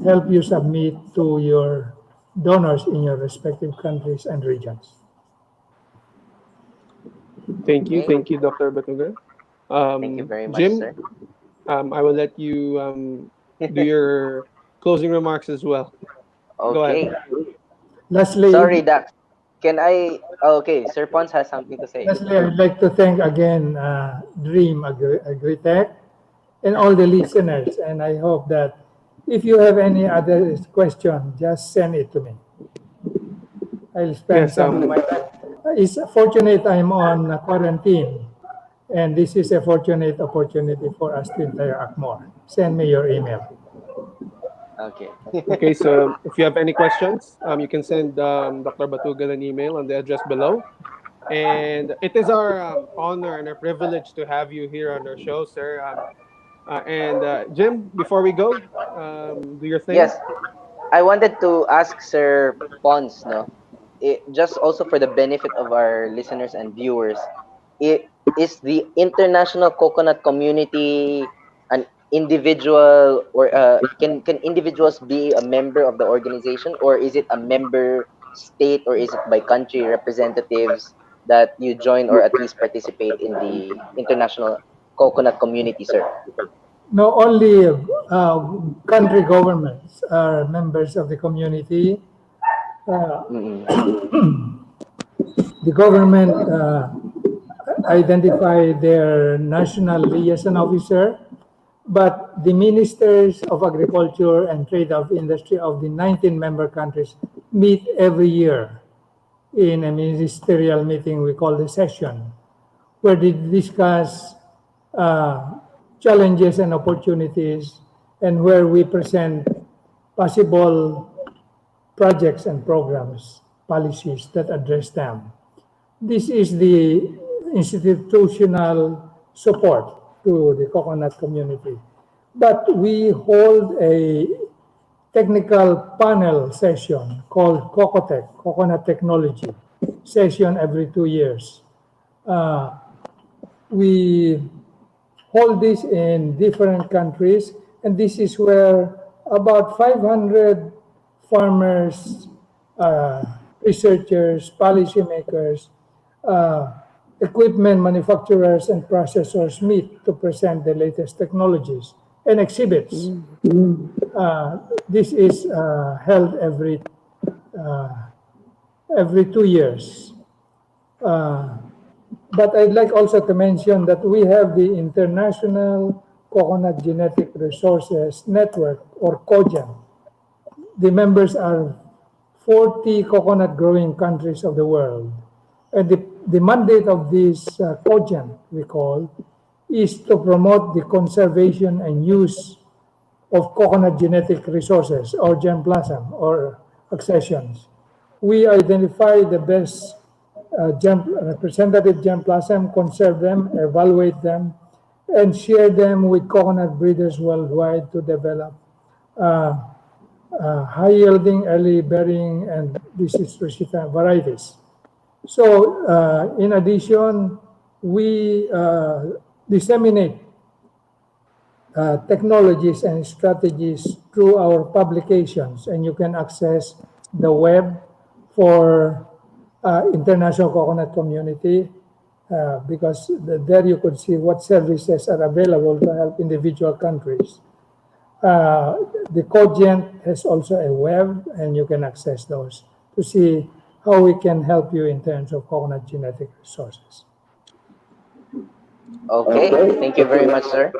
Speaker 3: help you submit to your donors in your respective countries and regions.
Speaker 2: Okay.
Speaker 1: Thank you, Dr. Batuga.
Speaker 2: Thank you very much,
Speaker 1: Jim,
Speaker 2: sir.
Speaker 1: I will let you do your closing remarks as well. Go ahead.
Speaker 2: Okay.
Speaker 3: Lastly,
Speaker 2: Sorry, Doc. Can I? Oh, okay, Sir Pons has something to say.
Speaker 3: Lastly, I'd like to thank again Dream Agritech and all the listeners. And I hope that if you have any other question, just send it to me. I'll spend
Speaker 1: Yes.
Speaker 3: some of my time. It's fortunate I'm on quarantine, and this is a fortunate opportunity for us to interact more. Send me your email.
Speaker 2: Okay.
Speaker 1: Okay, so if you have any questions, you can send Dr. Batugal an email on the address below. And it is our honor and a privilege to have you here on our show, sir. Jim, before we go, do your thing.
Speaker 2: Yes, I wanted to ask Sir Pons, no, just also for the benefit of our listeners and viewers, is the international coconut community an individual, or can individuals be a member of the organization, or is it a member state, or is it by country representatives that you join or at least participate in the international coconut community, sir?
Speaker 3: No, only country governments are members of the community. Uh,
Speaker 2: Mm-mm.
Speaker 3: the government identify their national liaison officer, but the ministers of agriculture and trade of industry of the 19 member countries meet every year in a ministerial meeting we call the session, where they discuss uh, challenges and opportunities, and where we present possible projects and programs, policies that address them. This is the institutional support to the coconut community. But we hold a technical panel session called COCOTEC, Coconut Technology, session every 2 years. Uh, we hold this in different countries, and this is where about 500 farmers, researchers, policymakers, uh, equipment manufacturers, and processors meet to present the latest technologies and exhibits. This is held every 2 years. Uh, but I'd like also to mention that we have the International Coconut Genetic Resources Network, or COGEN. The members are 40 coconut growing countries of the world. And the mandate of this COGEN, we call, is to promote the conservation and use of coconut genetic resources, or germplasm, or accessions. We identify the best representative germplasm, conserve them, evaluate them, and share them with coconut breeders worldwide to develop uh, high yielding, early bearing, and disease resistant varieties. So, in addition, we disseminate technologies and strategies through our publications, and you can access the web for international coconut community, because there you could see what services are available to help individual countries. Uh, the Cogent has also a web, and you can access those to see how we can help you in terms of coconut genetic resources.
Speaker 2: Okay, thank you very much, sir.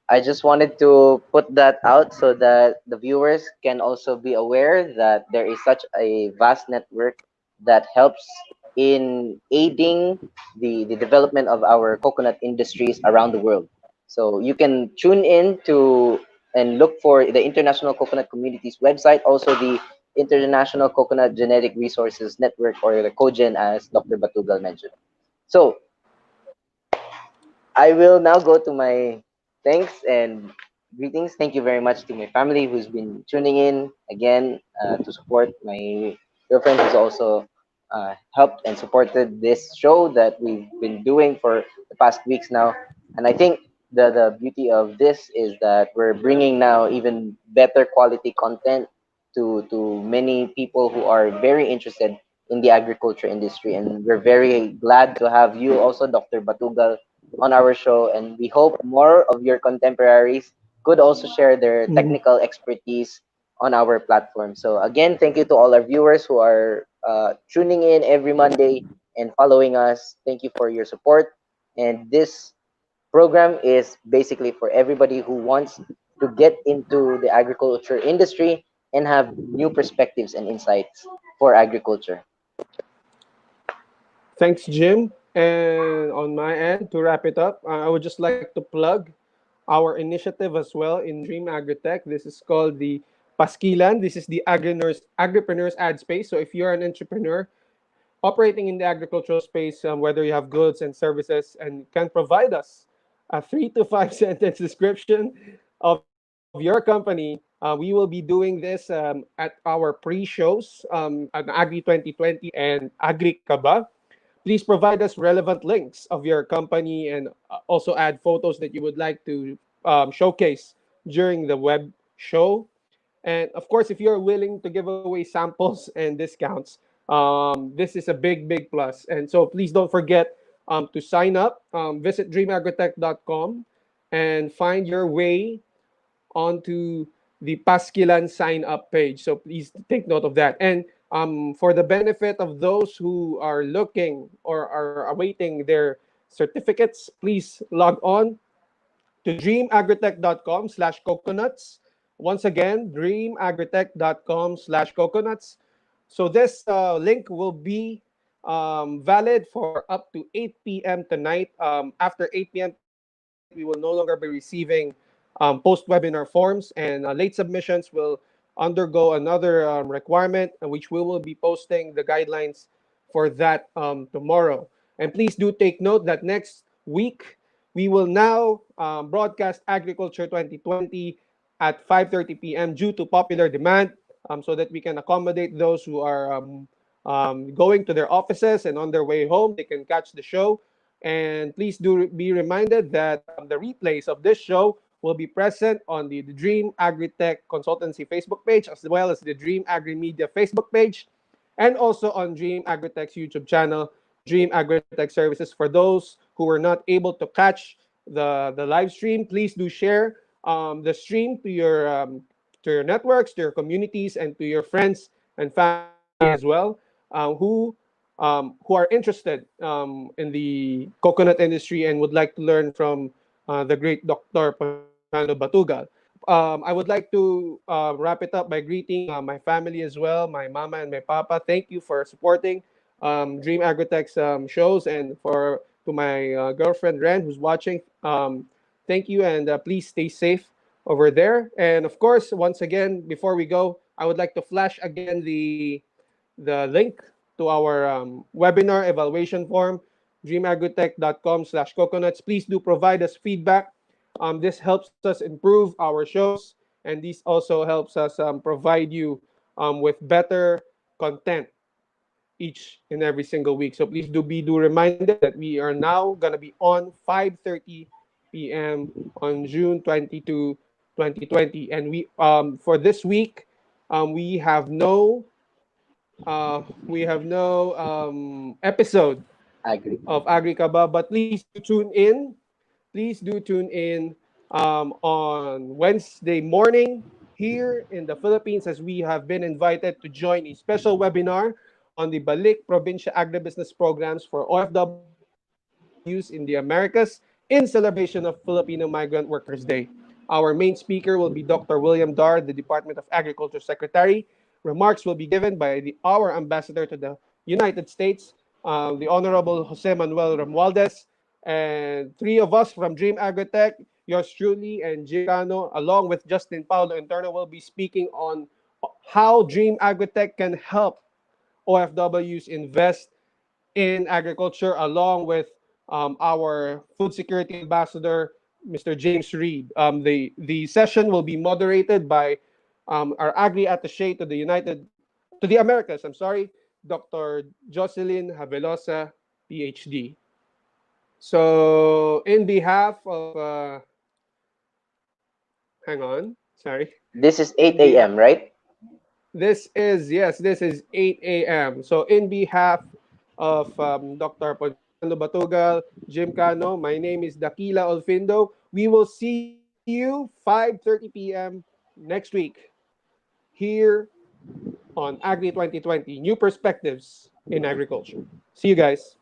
Speaker 2: I just wanted to put that out so that the viewers can also be aware that there is such a vast network that helps in aiding the development of our coconut industries around the world. So you can tune in to and look for the International Coconut Community's website, also the International Coconut Genetic Resources Network, or the COGEN, as Dr. Batugal mentioned. So I will now go to my thanks and greetings. Thank you very much to my family who's been tuning in again to support my girlfriend, who's also helped and supported this show that we've been doing for the past weeks now. And I think the beauty of this is that we're bringing now even better quality content to many people who are very interested in the agriculture industry. And we're very glad to have you also, Dr. Batugal, on our show, and we hope more of your contemporaries could also share their
Speaker 1: Mhm.
Speaker 2: technical expertise on our platform. So again, thank you to all our viewers who are tuning in every Monday and following us. Thank you for your support. And this program is basically for everybody who wants to get into the agriculture industry and have new perspectives and insights for agriculture.
Speaker 1: Thanks, Jim. And on my end, to wrap it up, I would just like to plug our initiative as well in Dream Agritech. This is called the Paskilan. This is the agripreneurs ad space. So if you're an entrepreneur operating in the agricultural space, whether you have goods and services, and can provide us a 3 to 5 sentence description of your company, we will be doing this at our pre-shows at Agri 2020 and Agri Kaba. Please provide us relevant links of your company and also add photos that you would like to showcase during the web show. And of course, if you're willing to give away samples and discounts, this is a big plus. And so please don't forget to sign up. Visit dreamagrotech.com and find your way onto the Paskilan sign up page. So please take note of that. And for the benefit of those who are looking or are awaiting their certificates, please log on to dreamagrotech.com/coconuts. Once again, dreamagrotech.com/coconuts. So this link will be valid for up to 8 p.m. tonight. After 8 p.m. tonight, we will no longer be receiving post-webinar forms, and late submissions will undergo another requirement, which we will be posting the guidelines for that tomorrow. And please do take note that next week we will now broadcast Agriculture 2020 at 5:30 p.m. due to popular demand, so that we can accommodate those who are going to their offices and on their way home. They can catch the show. And please do be reminded that the replays of this show will be present on the Dream Agritech Consultancy Facebook page, as well as the Dream Agri Media Facebook page, and also on Dream Agritech's YouTube channel, Dream Agritech Services. For those who were not able to catch the live stream, please do share the stream to your networks, to your communities, and to your friends and family as well, who are interested in the coconut industry and would like to learn from the great Dr. Ponciano Batugal. I would like to wrap it up by greeting my family as well, my mama and my papa. Thank you for supporting Dream Agritech's shows, and for to my girlfriend Ren who's watching. Thank you, and please stay safe over there. And of course, once again, before we go, I would like to flash again the link to our webinar evaluation form, dreamagrotech.com/coconuts. Please do provide us feedback. This helps us improve our shows, and this also helps us provide you with better content each and every single week. So please do reminded that we are now gonna be on 5:30 p.m. on June 22, 2020, and for this week we have no episode
Speaker 2: Agree.
Speaker 1: of Agrikaba, but please do tune in. Please do tune in on Wednesday morning here in the Philippines, as we have been invited to join a special webinar on the Balik Provincia Agribusiness Programs for OFWs in the Americas in celebration of Filipino Migrant Workers Day. Our main speaker will be Dr. William Dar, the Department of Agriculture Secretary. Remarks will be given by our ambassador to the United States, the Honorable Jose Manuel Romualdez, and three of us from Dream Agritech, yours truly, and Jim Cano, along with Justin Paulo Interno, will be speaking on how Dream Agritech can help OFWs invest in agriculture, along with our food security ambassador, Mr. James Reed. The session will be moderated by our agri attaché to the Americas. I'm sorry, Dr. Jocelyn Havelosa, PhD. So, in behalf of, hang on, sorry.
Speaker 2: This is
Speaker 1: In
Speaker 2: 8
Speaker 1: behalf,
Speaker 2: a.m., right?
Speaker 1: this is 8 a.m. So, in behalf of Dr. Ponciano Batugal, Jim Cano, my name is Dakila Olfindo. We will see you 5:30 p.m. next week here on Agri 2020, New Perspectives in Agriculture. See you guys.